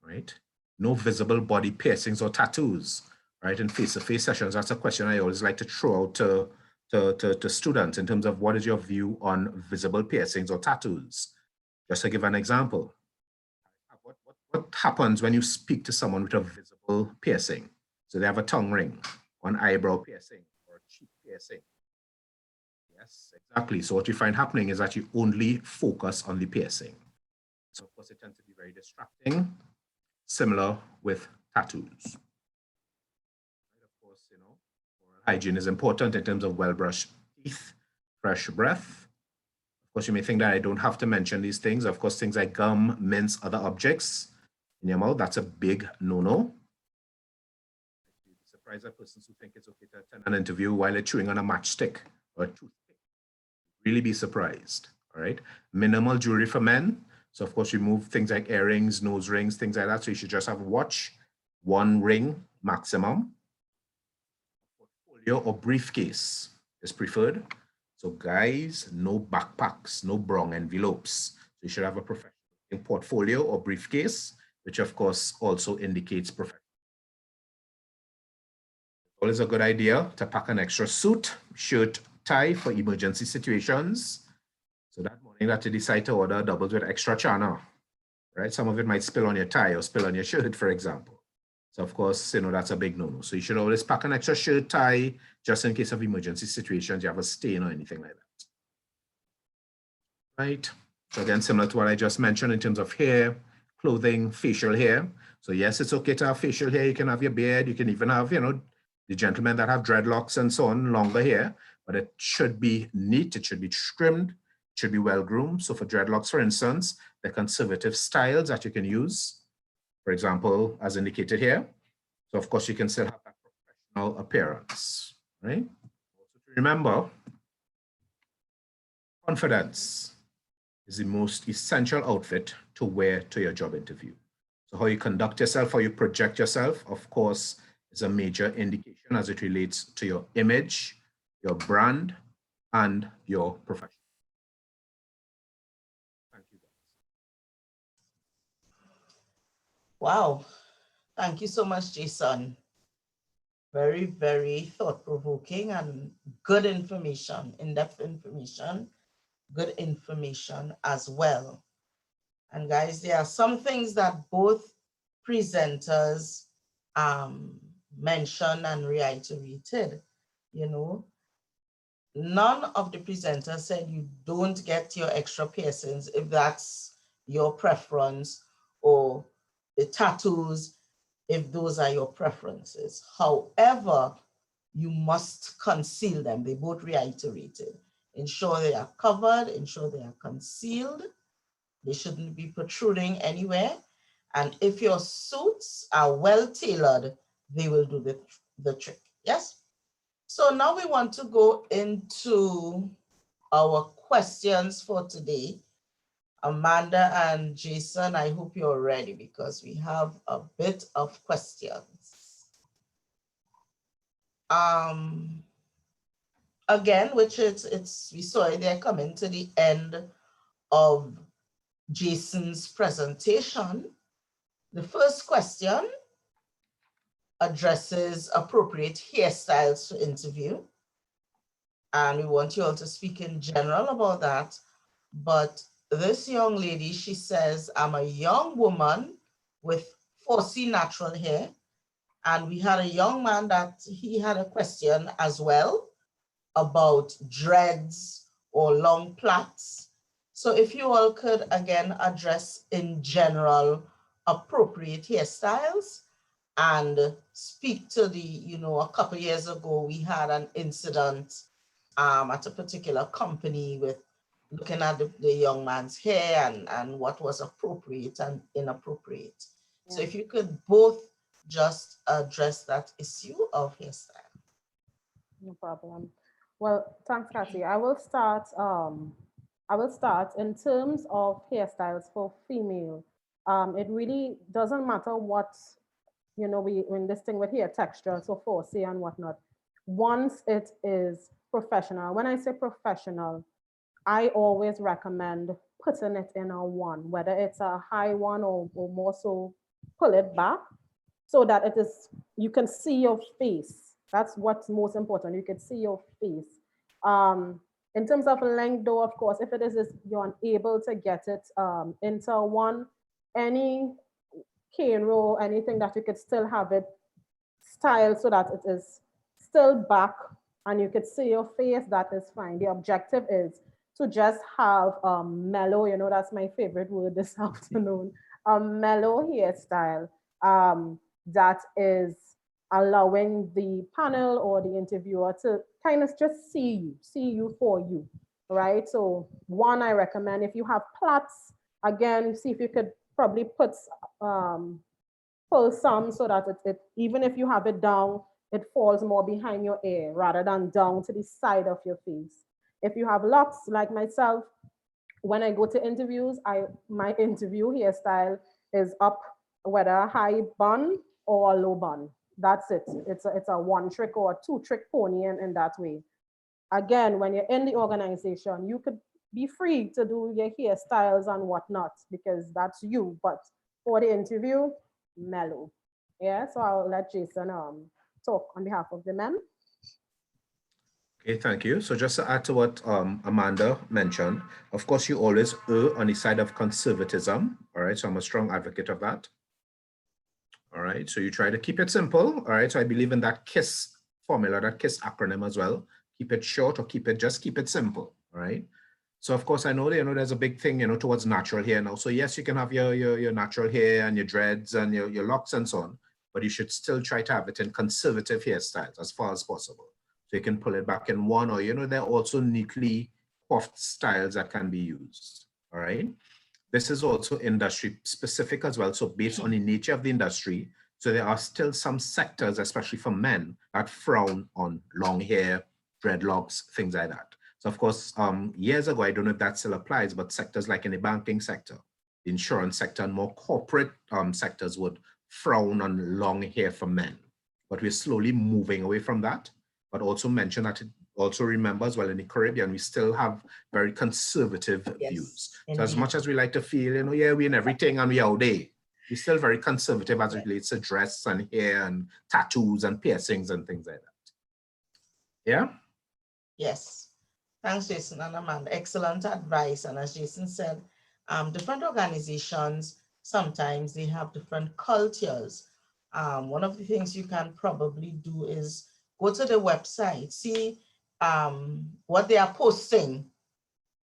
Right? No visible body piercings or tattoos, right? In face-to-face sessions, that's a question I always like to throw out to students in terms of what is your view on visible piercings or tattoos. Just to give an example, what happens when you speak to someone with a visible piercing? So they have a tongue ring, or an eyebrow piercing, or a cheek piercing. Yes, exactly. So what you find happening is that you only focus on the piercing. So of course it tends to be very distracting, similar with tattoos. Of course, oral Hygiene is important in terms of well-brushed teeth, fresh breath. Of course, you may think that I don't have to mention these things. Of course, things like gum, mints, other objects in your mouth, that's a big no-no. You'd be surprised at persons who think it's okay to attend an interview while they're chewing on a matchstick or a toothpick. Really be surprised, all right? Minimal jewelry for men. So of course, remove things like earrings, nose rings, things like that. So you should just have a watch, one ring maximum. Portfolio or briefcase is preferred. So guys, no backpacks, no brown envelopes. So you should have a professional portfolio or briefcase, which of course also indicates professional. Always a good idea to pack an extra suit, shirt, tie for emergency situations. So that morning that you decide to order doubles with extra chana, right? Some of it might spill on your tie or spill on your shirt, for example. So of course, that's a big no-no. So you should always pack an extra shirt, tie, just in case of emergency situations, you have a stain or anything like that. Right? So again, similar to what I just mentioned in terms of hair, clothing, facial hair. So yes, it's okay to have facial hair. You can have your beard. You can even have, the gentlemen that have dreadlocks and so on, longer hair, but it should be neat. It should be trimmed. It should be well groomed. So for dreadlocks, for instance, the conservative styles that you can use, for example, as indicated here. So of course you can still have that professional appearance, right? Remember, confidence is the most essential outfit to wear to your job interview. So how you conduct yourself, how you project yourself, of course, is a major indication as it relates to your image, your brand, and your profession. Thank you, guys. Wow. Thank you so much, Jason. Very, very thought-provoking and good information, in-depth information, good information as well. And guys, there are some things that both presenters mentioned and reiterated. None of the presenters said you don't get your extra piercings if that's your preference, or the tattoos if those are your preferences. However, you must conceal them. They both reiterated. Ensure they are covered, ensure they are concealed. They shouldn't be protruding anywhere. And if your suits are well tailored, they will do the trick. Yes? So now we want to go into our questions for today. Amanda and Jason, I hope you're ready because we have a bit of questions. Again, which we saw it, they're coming to the end of Jason's presentation. The first question addresses appropriate hairstyles for interview. And we want you all to speak in general about that. But this young lady, she says, I'm a young woman with 4C natural hair. And we had a young man that he had a question as well about dreads or long plaits. So if you all could again address in general appropriate hairstyles and speak to the, a couple years ago, we had an incident at a particular company with looking at the young man's hair and what was appropriate and inappropriate. Yeah. So if you could both just address that issue of hairstyle. No problem. Well, thanks, Kathy. I will start in terms of hairstyles for female. It really doesn't matter what, when this thing with hair texture, so 4C and whatnot. Once it is professional, when I say professional, I always recommend putting it in a one, whether it's a high one or more so pull it back so that you can see your face. That's what's most important. You can see your face. In terms of length though, of course, if it is you're unable to get it into one, any cane row, anything that you could still have it styled so that it is still back and you could see your face, that is fine. The objective is to just have a mellow, that's my favorite word this afternoon, a mellow hairstyle that is allowing the panel or the interviewer to kind of just see you for you, right? So one, I recommend if you have plaits, again, see if you could probably um, pull some so that even if you have it down, it falls more behind your ear rather than down to the side of your face. If you have locks like myself, when I go to interviews, my interview hairstyle is up, whether a high bun or a low bun. That's it. It's a one trick or a two trick pony in that way. Again, when you're in the organization, you could be free to do your hairstyles and whatnot because that's you. But for the interview, mellow. Yeah. So I'll let Jason talk on behalf of the men. Okay, thank you. So just to add to what Amanda mentioned, of course, you always err on the side of conservatism. All right, so I'm a strong advocate of that. All right, so you try to keep it simple. All right, so I believe in that KISS formula, that KISS acronym as well. Keep it short or keep it simple. All right. So of course, I know there's a big thing towards natural hair now. So yes, you can have your natural hair and your dreads and your locks and so on, but you should still try to have it in conservative hairstyles as far as possible. So you can pull it back in one, or there are also neatly coiffed styles that can be used. All right. This is also industry specific as well. So based on the nature of the industry, so there are still some sectors, especially for men, that frown on long hair, dreadlocks, things like that. So of course, years ago, I don't know if that still applies, but sectors like in the banking sector, the insurance sector, and more corporate sectors would frown on long hair for men. But we're slowly moving away from that. But also mention that it also remember as well in the Caribbean, we still have very conservative views. So as much as we like to feel, yeah, we're in everything and we're out there, we're still very conservative as it relates to dress and hair and tattoos and piercings and things like that. Yeah? Yes. Thanks, Jason and Amanda. Excellent advice. And as Jason said, different organizations, sometimes they have different cultures. One of the things you can probably do is go to the website, see what they are posting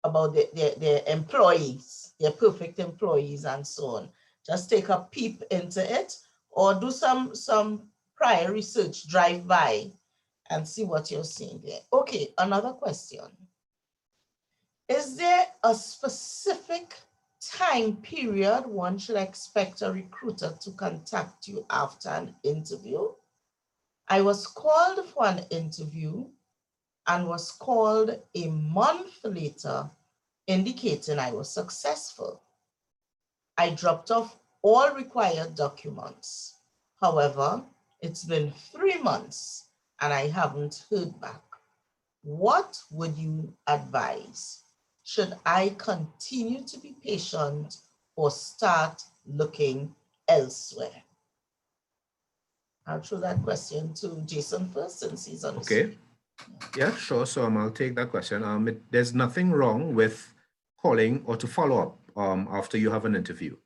about their employees, their perfect employees and so on. Just take a peep into it or do some prior research, drive by and see what you're seeing there. Okay, another question. Is there a specific time period one should expect a recruiter to contact you after an interview? I was called for an interview and was called a month later, indicating I was successful. I dropped off all required documents. However, it's been 3 months and I haven't heard back. What would you advise? Should I continue to be patient or start looking elsewhere? I'll throw that question to Jason first since he's on the Okay. Yeah, sure. So I'll take that question. There's nothing wrong with calling or to follow up after you have an interview.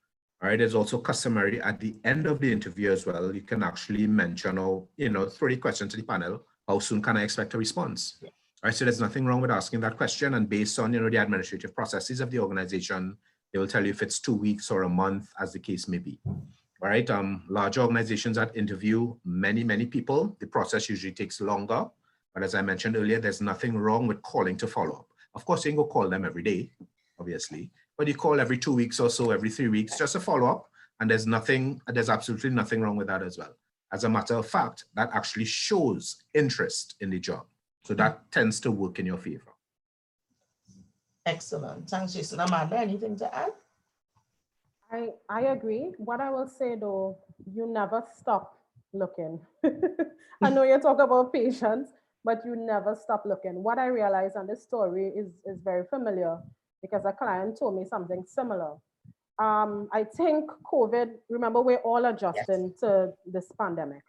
All right. It's also customary at the end of the interview as well. You can actually mention or throw the question to the panel. How soon can I expect a response? Yeah. All right. So there's nothing wrong with asking that question, and based on the administrative processes of the organization, they will tell you if it's 2 weeks or a month, as the case may be. All right. Large organizations that interview many people, the process usually takes longer. But as I mentioned earlier, there's nothing wrong with calling to follow up. Of course, you can go call them every day, obviously, but you call every 2 weeks or so, every 3 weeks, just a follow up. And there's absolutely nothing wrong with that as well. As a matter of fact, that actually shows interest in the job. So that tends to work in your favor. Excellent. Thanks, Jason. Amanda, anything to add? I agree. What I will say though, you never stop looking. I know you talk about patience, but you never stop looking. What I realized, and this story is very familiar because a client told me something similar. I think COVID, remember, we're all adjusting to this pandemic.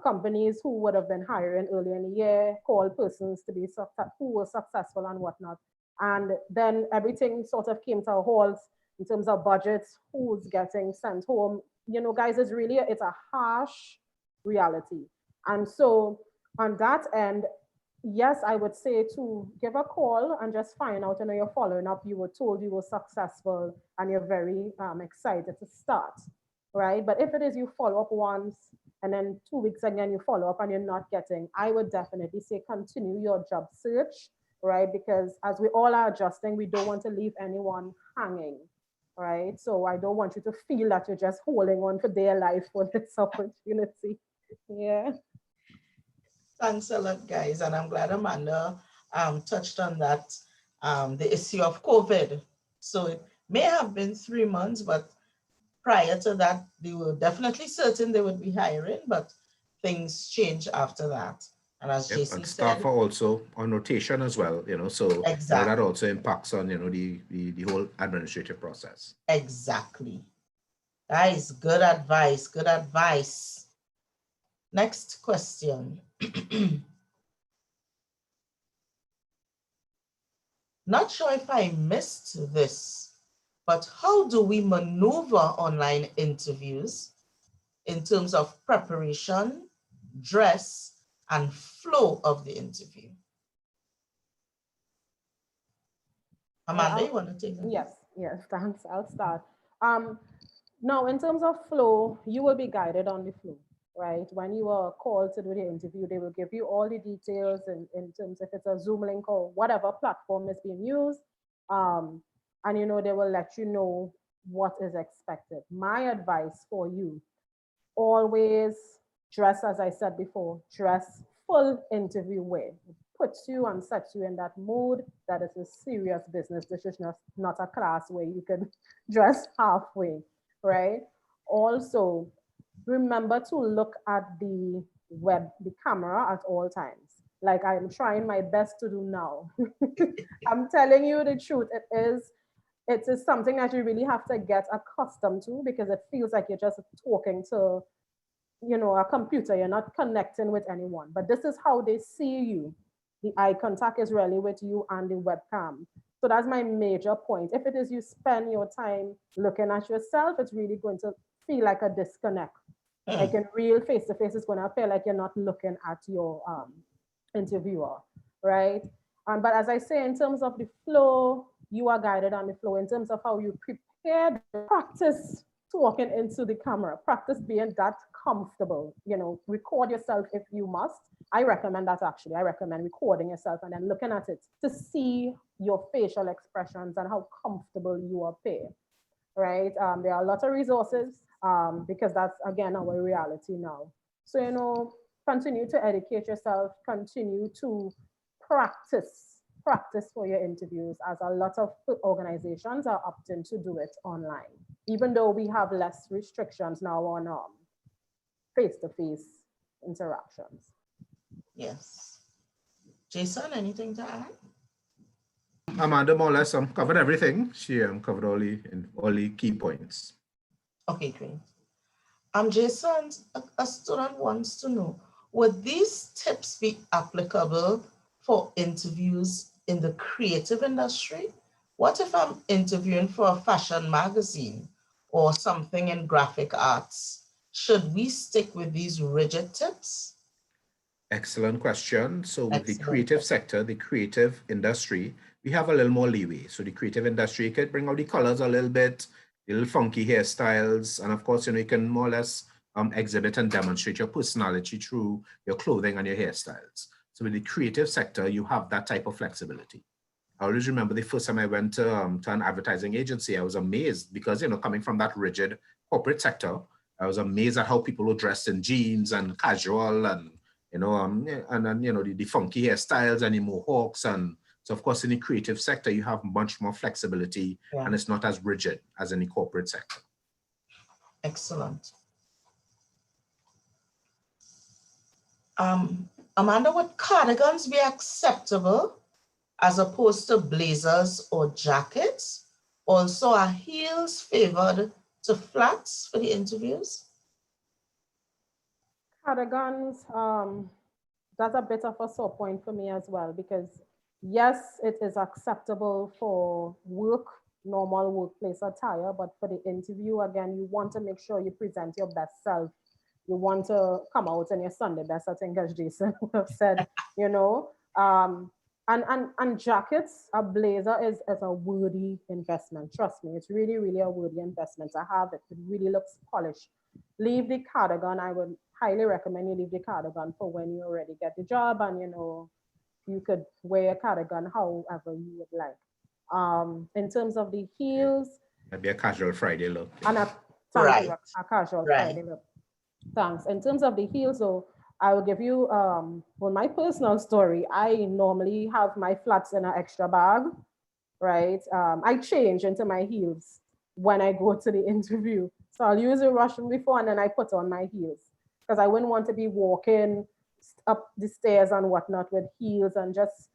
Companies who would have been hiring earlier in the year called persons to be who were successful and whatnot. And then everything sort of came to a halt in terms of budgets, who's getting sent home. Guys, it's a harsh reality. And so on that end, yes, I would say to give a call and just find out, you're following up, you were told you were successful and you're very excited to start, right? But if it is you follow up once, and then 2 weeks again you follow up and you're not getting, I would definitely say continue your job search, right? Because as we all are adjusting, we don't want to leave anyone hanging, right? So I don't want you to feel that you're just holding on for dear life for this opportunity. Yeah. Thanks a lot, guys. And I'm glad Amanda touched on that, the issue of COVID. So it may have been 3 months, but prior to that, they were definitely certain they would be hiring, but things changed after that. And as Yep, Jason and staff said, are also on rotation as well, so that exactly, also impacts on, the whole administrative process. exactly. Guys, good advice, good advice. Next question. Not sure if I missed this, but how do we maneuver online interviews in terms of preparation, dress, and flow of the interview? Amanda, you want to take that? Yes, thanks. I'll start. Um, Now, in terms of flow, you will be guided on the flow, right? When you are called to do the interview, they will give you all the details in terms if it's a Zoom link or whatever platform is being used. And they will let you know what is expected. My advice for you, always dress, as I said before, dress full interview wear. Puts you and sets you in that mood that is a serious business. This is not a class where you can dress halfway, right? Also, remember to look at the camera at all times. Like I'm trying my best to do now. I'm telling you the truth. It is something that you really have to get accustomed to because it feels like you're just talking to a computer. You're not connecting with anyone. But this is how they see you. The eye contact is really with you and the webcam. So that's my major point. If it is you spend your time looking at yourself, it's really going to feel like a disconnect. Like in real face to face, it's going to feel like you're not looking at your interviewer, right? But as I say, in terms of the flow, you are guided on the flow. In terms of how you prepare, practice talking into the camera, practice being that comfortable. Record yourself if you must. I recommend that actually. I recommend recording yourself and then looking at it to see your facial expressions and how comfortable you appear, right? There are a lot of resources because that's, again, our reality now. So, continue to educate yourself, continue to practice for your interviews, as a lot of organizations are opting to do it online, even though we have less restrictions now on face-to-face interactions. Yes. Jason, anything to add? Amanda more or less covered everything. She covered all the key points. Okay, great. Jason, a student wants to know, would these tips be applicable for interviews in the creative industry? What if I'm interviewing for a fashion magazine or something in graphic arts? Should we stick with these rigid tips? Excellent question. So with the Excellent. creative sector, the creative industry, we have a little more leeway. So the creative industry could bring out the colors a little bit, the little funky hairstyles, and of course, you can more or less exhibit and demonstrate your personality through your clothing and your hairstyles. So with the creative sector, you have that type of flexibility. I always remember the first time I went to an advertising agency, I was amazed because, coming from that rigid corporate sector, I was amazed at how people were dressed in jeans and casual and, and then, the funky hairstyles and the mohawks. And so, of course, in the creative sector, you have much more flexibility and it's not as rigid as in the corporate sector. Excellent. Amanda, would cardigans be acceptable as opposed to blazers or jackets? Also, are heels favored to flats for the interviews? Cardigans, that's a bit of a sore point for me as well, because yes, it is acceptable for work, normal workplace attire, but for the interview, again, you want to make sure you present your best self. You want to come out in your Sunday best, I think, as Jason would have said, and jackets, a blazer is a worthy investment. Trust me, it's really, really a worthy investment. I have it. It really looks polished. Leave the cardigan. I would highly recommend you leave the cardigan for when you already get the job, and you could wear a cardigan however you would like. In terms of the heels, Maybe a casual Friday look. and thank you, Right. a casual Right. Friday look. Thanks. In terms of the heels, though, I will give you well, my personal story. I normally have my flats in an extra bag, right? I change into my heels when I go to the interview. So I'll use the washroom before, and then I put on my heels, because I wouldn't want to be walking up the stairs and whatnot with heels and just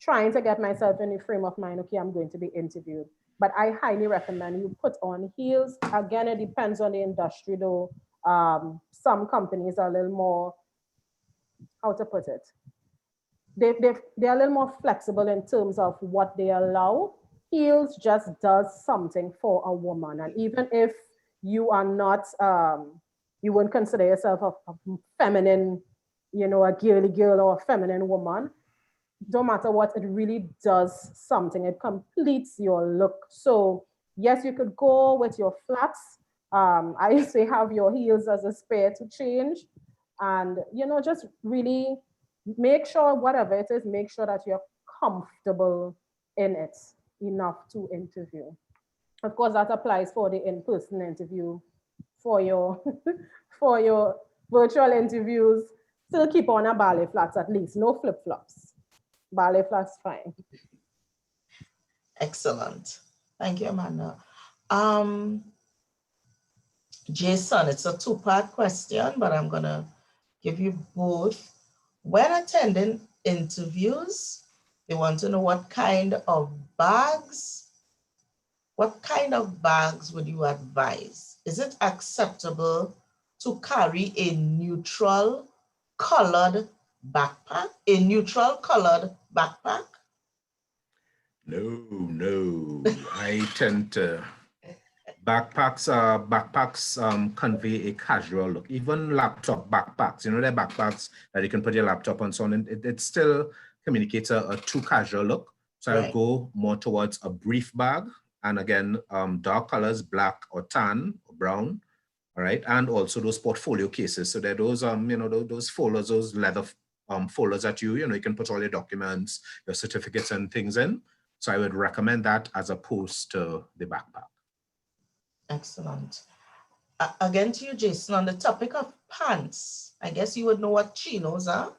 trying to get myself in the frame of mind, okay, I'm going to be interviewed. But I highly recommend you put on heels. Again, it depends on the industry though. Some companies are a little more, how to put it? They're a little more flexible in terms of what they allow. Heels just does something for a woman. And even if you are not, you wouldn't consider yourself a feminine, a girly girl or a feminine woman, don't matter what, it really does something. It completes your look. So yes, you could go with your flats. I say have your heels as a spare to change, and just really make sure whatever it is, make sure that you're comfortable in it enough to interview. Of course, that applies for the in-person interview. For your for your virtual interviews, still keep on a ballet flats at least, no flip-flops. Ballet flats fine. Excellent. Thank you, Amanda. Jason, it's a two-part question, but I'm gonna give you both. When attending interviews, they want to know what kind of bags would you advise? Is it acceptable to carry a neutral colored backpack? No. I tend to backpacks convey a casual look. Even laptop backpacks, they're backpacks that you can put your laptop on, so on. And it still communicates a too casual look. So I would go more towards a brief bag, and again, dark colors, black or tan or brown. All right, and also those portfolio cases. So they're those those folders, those leather folders that you can put all your documents, your certificates and things in. So I would recommend that as opposed to the backpack. Excellent. Again to you, Jason, on the topic of pants, I guess you would know what chinos are.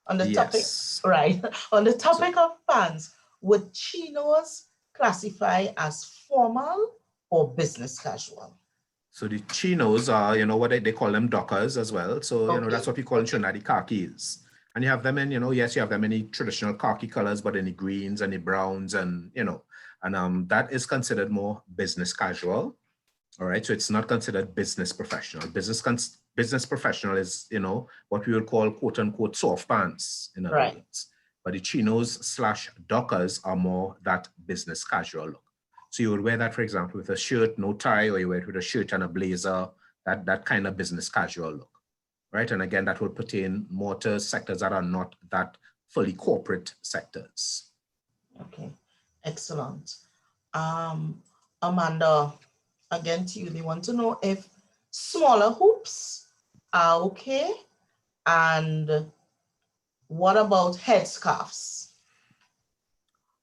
On the topic, right? On the topic of pants, would chinos classify as formal or business casual? So the chinos are, what they call them, dockers as well. So, that's what we call in Trinidad the khakis. And you have them in, yes, you have them in the traditional khaki colors, but in the greens and the browns and, and that is considered more business casual. All right. So it's not considered business professional. Business professional is, what we would call quote unquote soft pants in other words. But the chinos / dockers are more that business casual look. So you would wear that, for example, with a shirt, no tie, or you wear it with a shirt and a blazer, that kind of business casual look, right? And again, that will pertain more to sectors that are not that fully corporate sectors. Okay, excellent. Amanda, again to you, they want to know if smaller hoops are okay, and what about headscarves?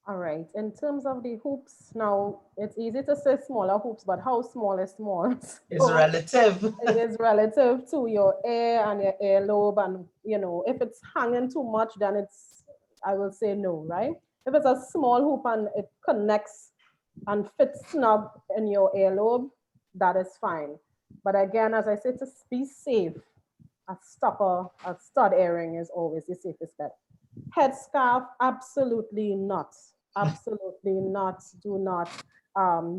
All right, in terms of the hoops, now it's easy to say smaller hoops, but how small is small? It's relative. It is relative to your ear and your earlobe, and if it's hanging too much, then I will say no, right? If it's a small hoop and it connects and fits snug in your earlobe, that is fine. But again, as I said, to be safe, a stud earring is always the safest bet. Headscarf, absolutely not. Absolutely not. Do not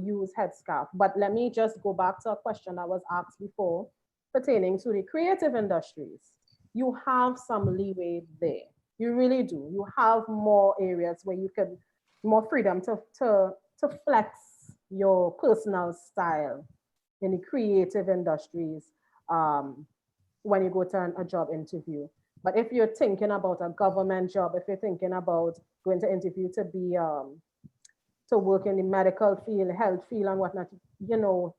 use headscarf. But let me just go back to a question that was asked before pertaining to the creative industries. You have some leeway there. You really do. You have more areas where you can, more freedom to flex your personal style in the creative industries when you go to a job interview. But if you're thinking about a government job, if you're thinking about going to interview to be to work in the medical field, health field, and whatnot, you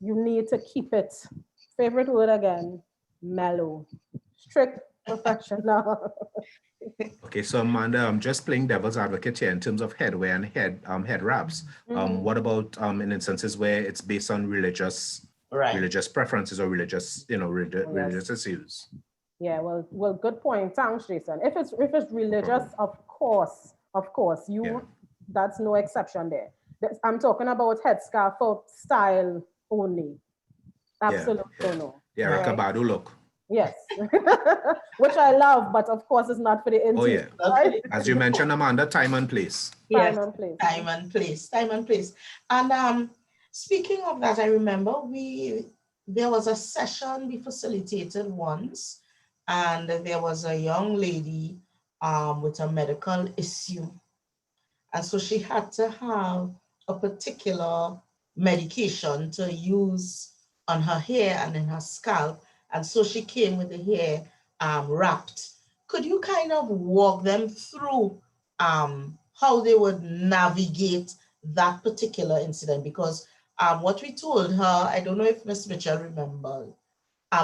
need to keep it. Favorite word again, mellow, strict professional. Okay, so Amanda, I'm just playing devil's advocate here in terms of headwear and head wraps. What about in instances where it's based on religious preferences or religious, religious issues? Yeah, well, good point. Thanks, Jason. If it's religious, of course, that's no exception there. I'm talking about headscarf for style only. Absolutely no. The Erykah Badu look. Yes, which I love, but of course it's not for the interview. Oh yeah, right? As you mentioned, Amanda, time and place. Yes, time and place. Time and place. Time and place. And speaking of that, I remember there was a session we facilitated once, and there was a young lady with a medical issue, and so she had to have a particular medication to use on her hair and in her scalp. And so she came with the hair wrapped. Could you kind of walk them through how they would navigate that particular incident? Because what we told her, I don't know if Ms. Mitchell remembered,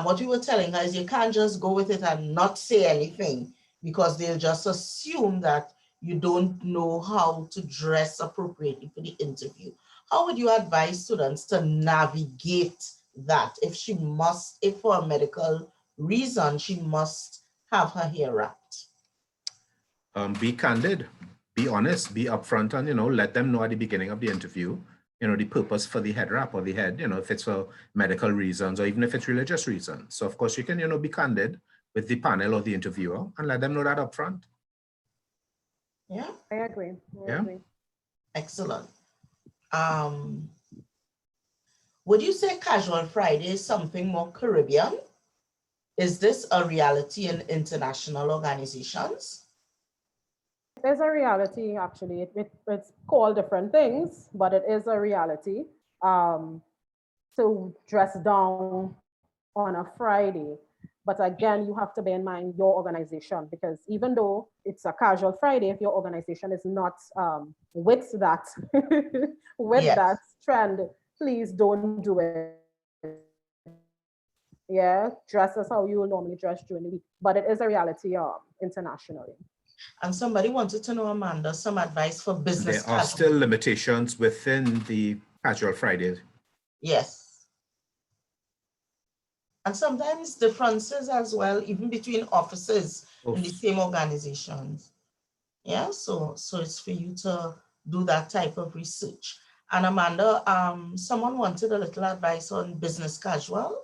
what we were telling her is you can't just go with it and not say anything, because they'll just assume that you don't know how to dress appropriately for the interview. How would you advise students to navigate that if for a medical reason, she must have her hair wrapped? Be candid, be honest, be upfront, and, let them know at the beginning of the interview, the purpose for the head wrap or the head, if it's for medical reasons or even if it's religious reasons. So of course you can, be candid with the panel or the interviewer and let them know that upfront. Yeah, I agree. I agree. Excellent. Would you say Casual Friday is something more Caribbean? Is this a reality in international organizations? It's a reality, actually. It's called different things, but it is a reality. To dress down on a Friday. But again, you have to bear in mind your organization, because even though it's a Casual Friday, if your organization is not with that that trend, please don't do it. Yeah, dress as how you will normally dress during the week. But it is a reality internationally. And somebody wanted to know, Amanda, some advice for business. There are still limitations within the Casual Friday. Yes. And sometimes differences as well, even between offices in the same organizations. Yeah, so it's for you to do that type of research. And Amanda, someone wanted a little advice on business casual.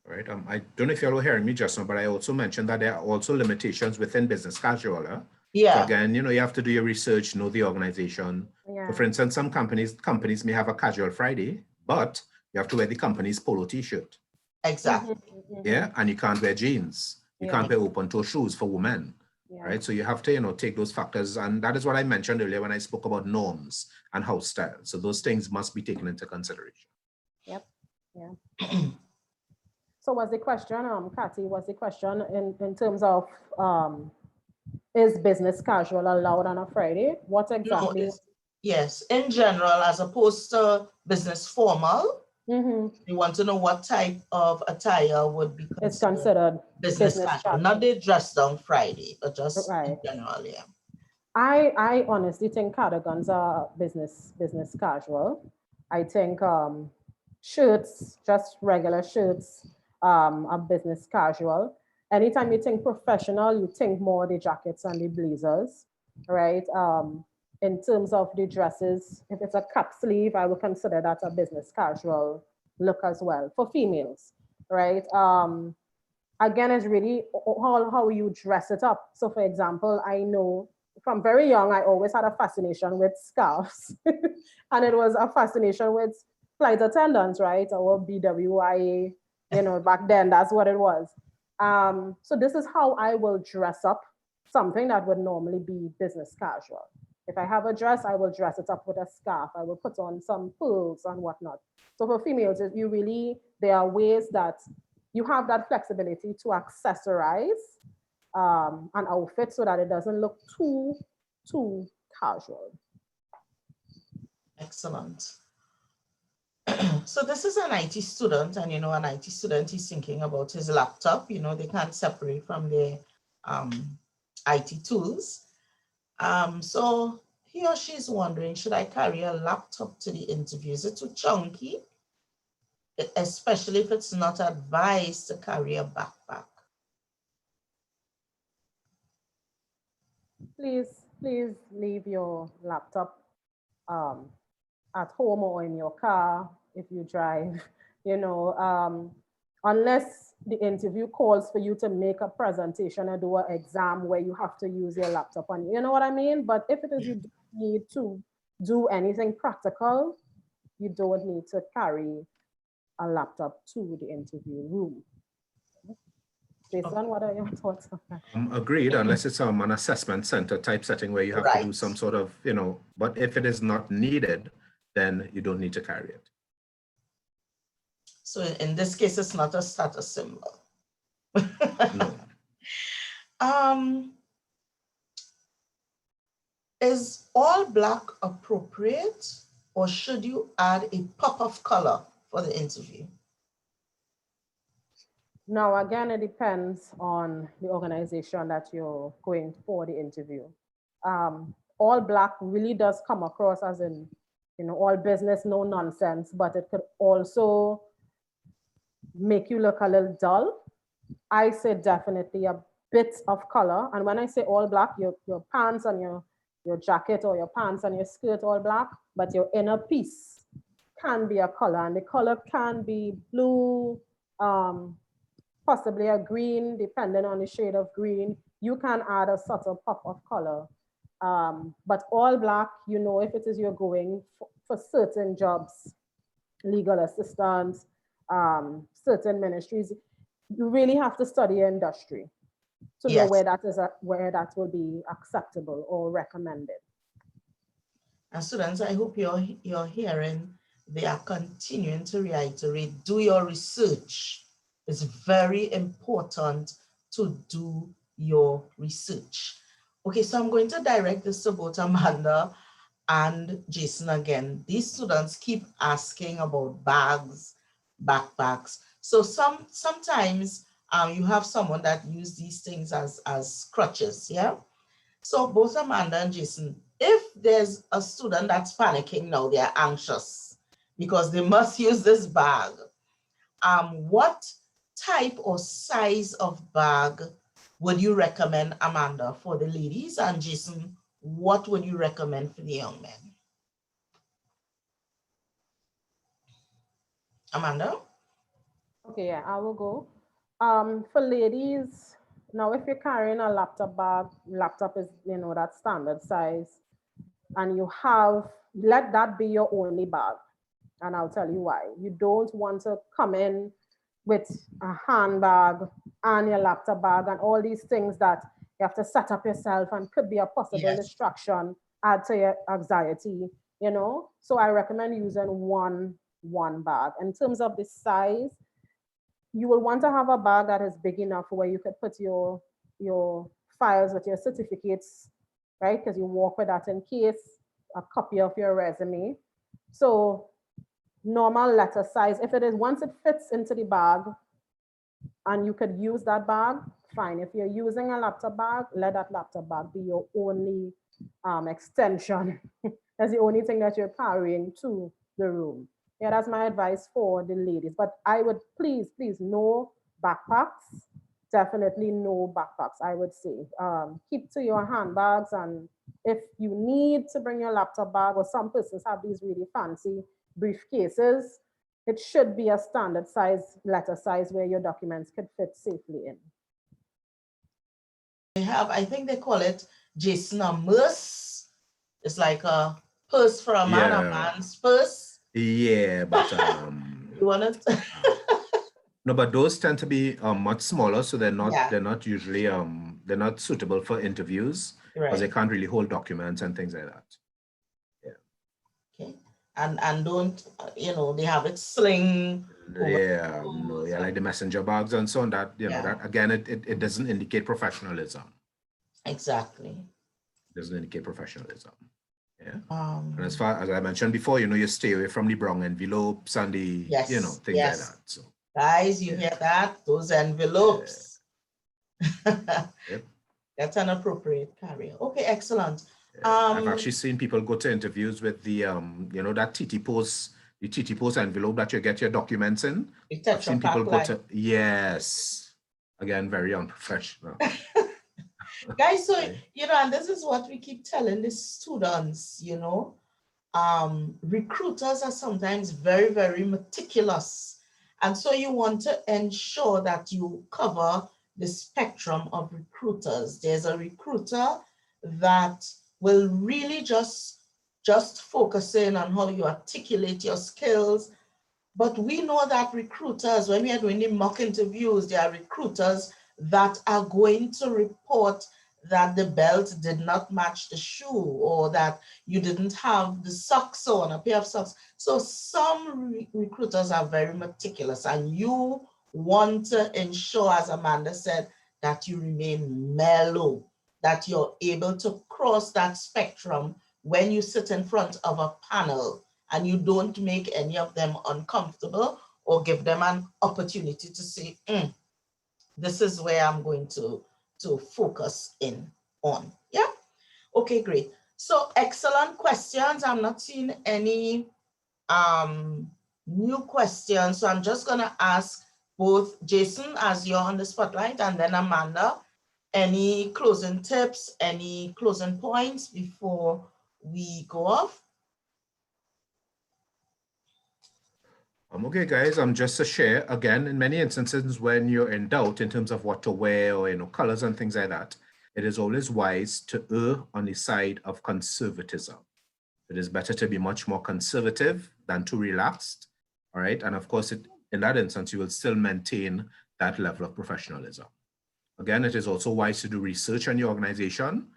Right. I don't know if you're hearing me just now, but I also mentioned that there are also limitations within business casual. Yeah. So again, you have to do your research, know the organization. Yeah. So for instance, some companies may have a Casual Friday, but you have to wear the company's polo t-shirt. Exactly. Yeah, and you can't wear jeans. You can't wear open-toe shoes for women. Yeah. Right. So you have to, take those factors. And that is what I mentioned earlier when I spoke about norms and house style. So those things must be taken into consideration. Yep. Yeah. So was the question, Kathy, was the question in terms of is business casual allowed on a Friday? What exactly? No, yes, in general, as opposed to business formal. They want to know what type of attire would be considered business casual. Not they dress down Friday, but just in general, yeah. I honestly think cardigans are business casual. I think shirts, just regular shirts, are business casual. Anytime you think professional, you think more the jackets and the blazers, right? In terms of the dresses, if it's a cup sleeve, I would consider that a business casual look as well for females, right? Again, it's really how you dress it up. So for example, I know from very young, I always had a fascination with scarves. And it was a fascination with flight attendants, right? Or BWI, back then, that's what it was. So this is how I will dress up something that would normally be business casual. If I have a dress, I will dress it up with a scarf. I will put on some pearls and whatnot. So for females, there are ways that you have that flexibility to accessorize an outfit so that it doesn't look too casual. Excellent. So this is an IT student, and an IT student is thinking about his laptop. They can't separate from their IT tools. So he or she is wondering, should I carry a laptop to the interview? Is it too chunky? Especially if it's not advised to carry a backpack. Please leave your laptop at home or in your car if you drive, unless the interview calls for you to make a presentation or do an exam where you have to use your laptop on, you know what I mean? But if it is you don't need to do anything practical, you don't need to carry a laptop to the interview room. Jason, what are your thoughts on that? Agreed, unless it's an assessment center type setting where you have to do some sort of, but if it is not needed, then you don't need to carry it. So in this case, it's not a status symbol. No. Is all black appropriate, or should you add a pop of color for the interview? Now, again, it depends on the organization that you're going for the interview. All black really does come across as in, all business, no nonsense, but it could also make you look a little dull. I say definitely a bit of color. And when I say all black, your pants and your jacket or your pants and your skirt all black, but your inner piece can be a color, and the color can be blue, possibly a green, depending on the shade of green. You can add a subtle pop of color. But all black, if it is you're going for certain jobs, legal assistants, certain ministries, you really have to study your industry to know where that will be acceptable or recommended. And students, I hope you're hearing, they are continuing to reiterate, do your research. It's very important to do your research. Okay, so I'm going to direct this to both Amanda and Jason again. These students keep asking about bags, backpacks. So sometimes you have someone that use these things as crutches, yeah? So both Amanda and Jason, if there's a student that's panicking now, they're anxious because they must use this bag, what type or size of bag would you recommend, Amanda, for the ladies? And Jason, what would you recommend for the young men? Amanda? Okay, yeah, I will go. For ladies, now if you're carrying a laptop is, that standard size, and you let that be your only bag. And I'll tell you why. You don't want to come in with a handbag and your laptop bag and all these things that you have to set up yourself and could be a possible distraction, add to your anxiety, So I recommend using one bag. In terms of the size, you will want to have a bag that is big enough where you could put your files with your certificates, right? Because you walk with that in case, a copy of your resume. So normal letter size, if it is, once it fits into the bag and you could use that bag, fine. If you're using a laptop bag, let that laptop bag be your only extension. That's the only thing that you're carrying to the room. Yeah, that's my advice for the ladies. But I would please, no backpacks. Definitely no backpacks, I would say. Keep to your handbags, and if you need to bring your laptop bag, or some persons have these really fancy briefcases, it should be a standard size, letter size, where your documents could fit safely in. They have, I think they call it, Jason, a purse. It's like a purse for a man, a man's purse. Yeah, but you want it? No, but those tend to be much smaller, so they're not usually they're not suitable for interviews because they can't really hold documents and things like that. Yeah. Okay. And don't they have it sling. Like the messenger bags and so on. That that again, it doesn't indicate professionalism. Exactly. It doesn't indicate professionalism. Yeah. And as far as I mentioned before, you stay away from the brown envelopes and the, Yes, things like yes. that. So, guys, you hear that? Those envelopes. Yep. That's an appropriate carrier. Okay, excellent. I've actually seen people go to interviews with the, that TT Post, the TT Post envelope that you get your documents in. I've seen people go to, yes, again, very unprofessional. Guys, so, and this is what we keep telling the students, recruiters are sometimes very, very meticulous. And so you want to ensure that you cover the spectrum of recruiters. There's a recruiter that will really just focus in on how you articulate your skills. But we know that recruiters, when we are doing the mock interviews, there are recruiters that are going to report that the belt did not match the shoe, or that you didn't have the socks on, a pair of socks. So some recruiters are very meticulous, and you want to ensure, as Amanda said, that you remain mellow, that you're able to cross that spectrum when you sit in front of a panel, and you don't make any of them uncomfortable or give them an opportunity to say, this is where I'm going to focus in on. Yeah. Okay, great. So excellent questions. I'm not seeing any new questions. So I'm just going to ask both Jason, as you're on the spotlight, and then Amanda, any closing tips, any closing points before we go off? Okay, guys, just to share, again, in many instances when you're in doubt in terms of what to wear or, colors and things like that, it is always wise to err on the side of conservatism. It is better to be much more conservative than too relaxed, all right? And of course, in that instance, you will still maintain that level of professionalism. Again, it is also wise to do research on your organization.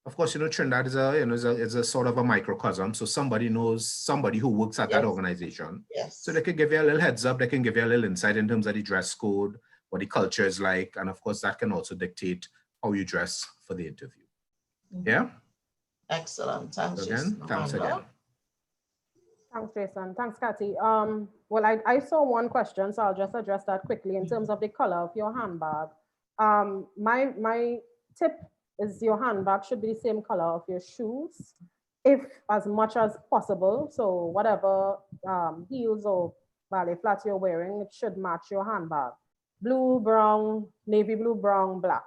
Of course, Trinidad is a sort of a microcosm. So somebody knows somebody who works at that organization. Yes. So they can give you a little heads up. They can give you a little insight in terms of the dress code, what the culture is like. And of course, that can also dictate how you dress for the interview. Yeah. Excellent. Thanks, again. Jason. Thanks again. Thanks, Jason. Thanks, Kathy. Well, I saw one question, so I'll just address that quickly in terms of the color of your handbag. My tip is your handbag should be the same color of your shoes, if as much as possible. So whatever heels or ballet flats you're wearing, it should match your handbag. Blue, brown, navy blue, brown, black.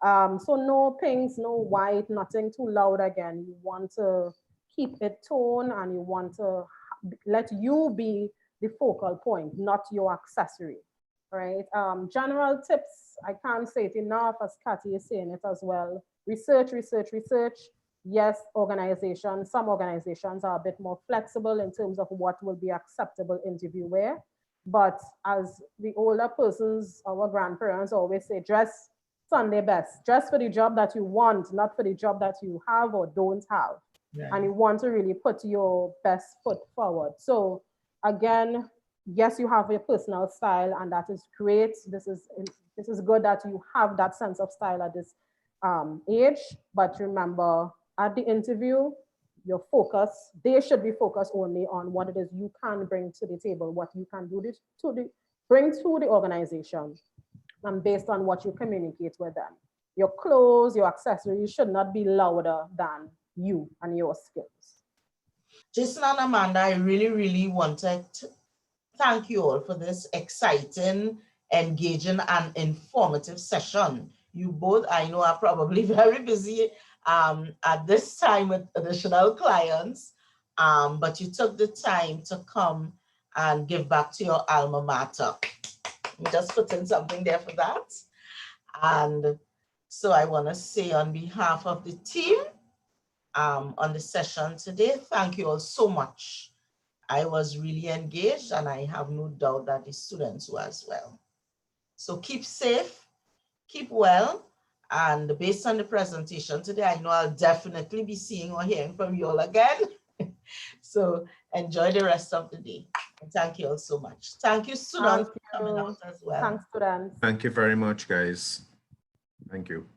So no pinks, no white, nothing too loud again. You want to keep it tone, and you want to let you be the focal point, not your accessory, right? General tips, I can't say it enough, as Kathy is saying it as well. Research, research, research. Yes, some organizations are a bit more flexible in terms of what will be acceptable interview wear. But as the older persons, our grandparents always say, dress Sunday best. Dress for the job that you want, not for the job that you have or don't have. Yeah. And you want to really put your best foot forward. So again, yes, you have your personal style, and that is great. This is good that you have that sense of style at this age. But remember, at the interview, your focus, they should be focused only on what it is you can bring to the table, what you can do bring to the organization, and based on what you communicate with them. Your clothes, your accessories should not be louder than you and your skills. Jason and Amanda, I really, really wanted to thank you all for this exciting, engaging, and informative session. You both, I know, are probably very busy at this time with additional clients, but you took the time to come and give back to your alma mater. I'm just putting something there for that. And so I want to say on behalf of the team on the session today, thank you all so much. I was really engaged, and I have no doubt that the students were as well. So keep safe, keep well, and based on the presentation today, I know I'll definitely be seeing or hearing from you all again. So enjoy the rest of the day. And thank you all so much. Thank you, students, for coming out as well. Thanks, students. Thank you very much, guys. Thank you.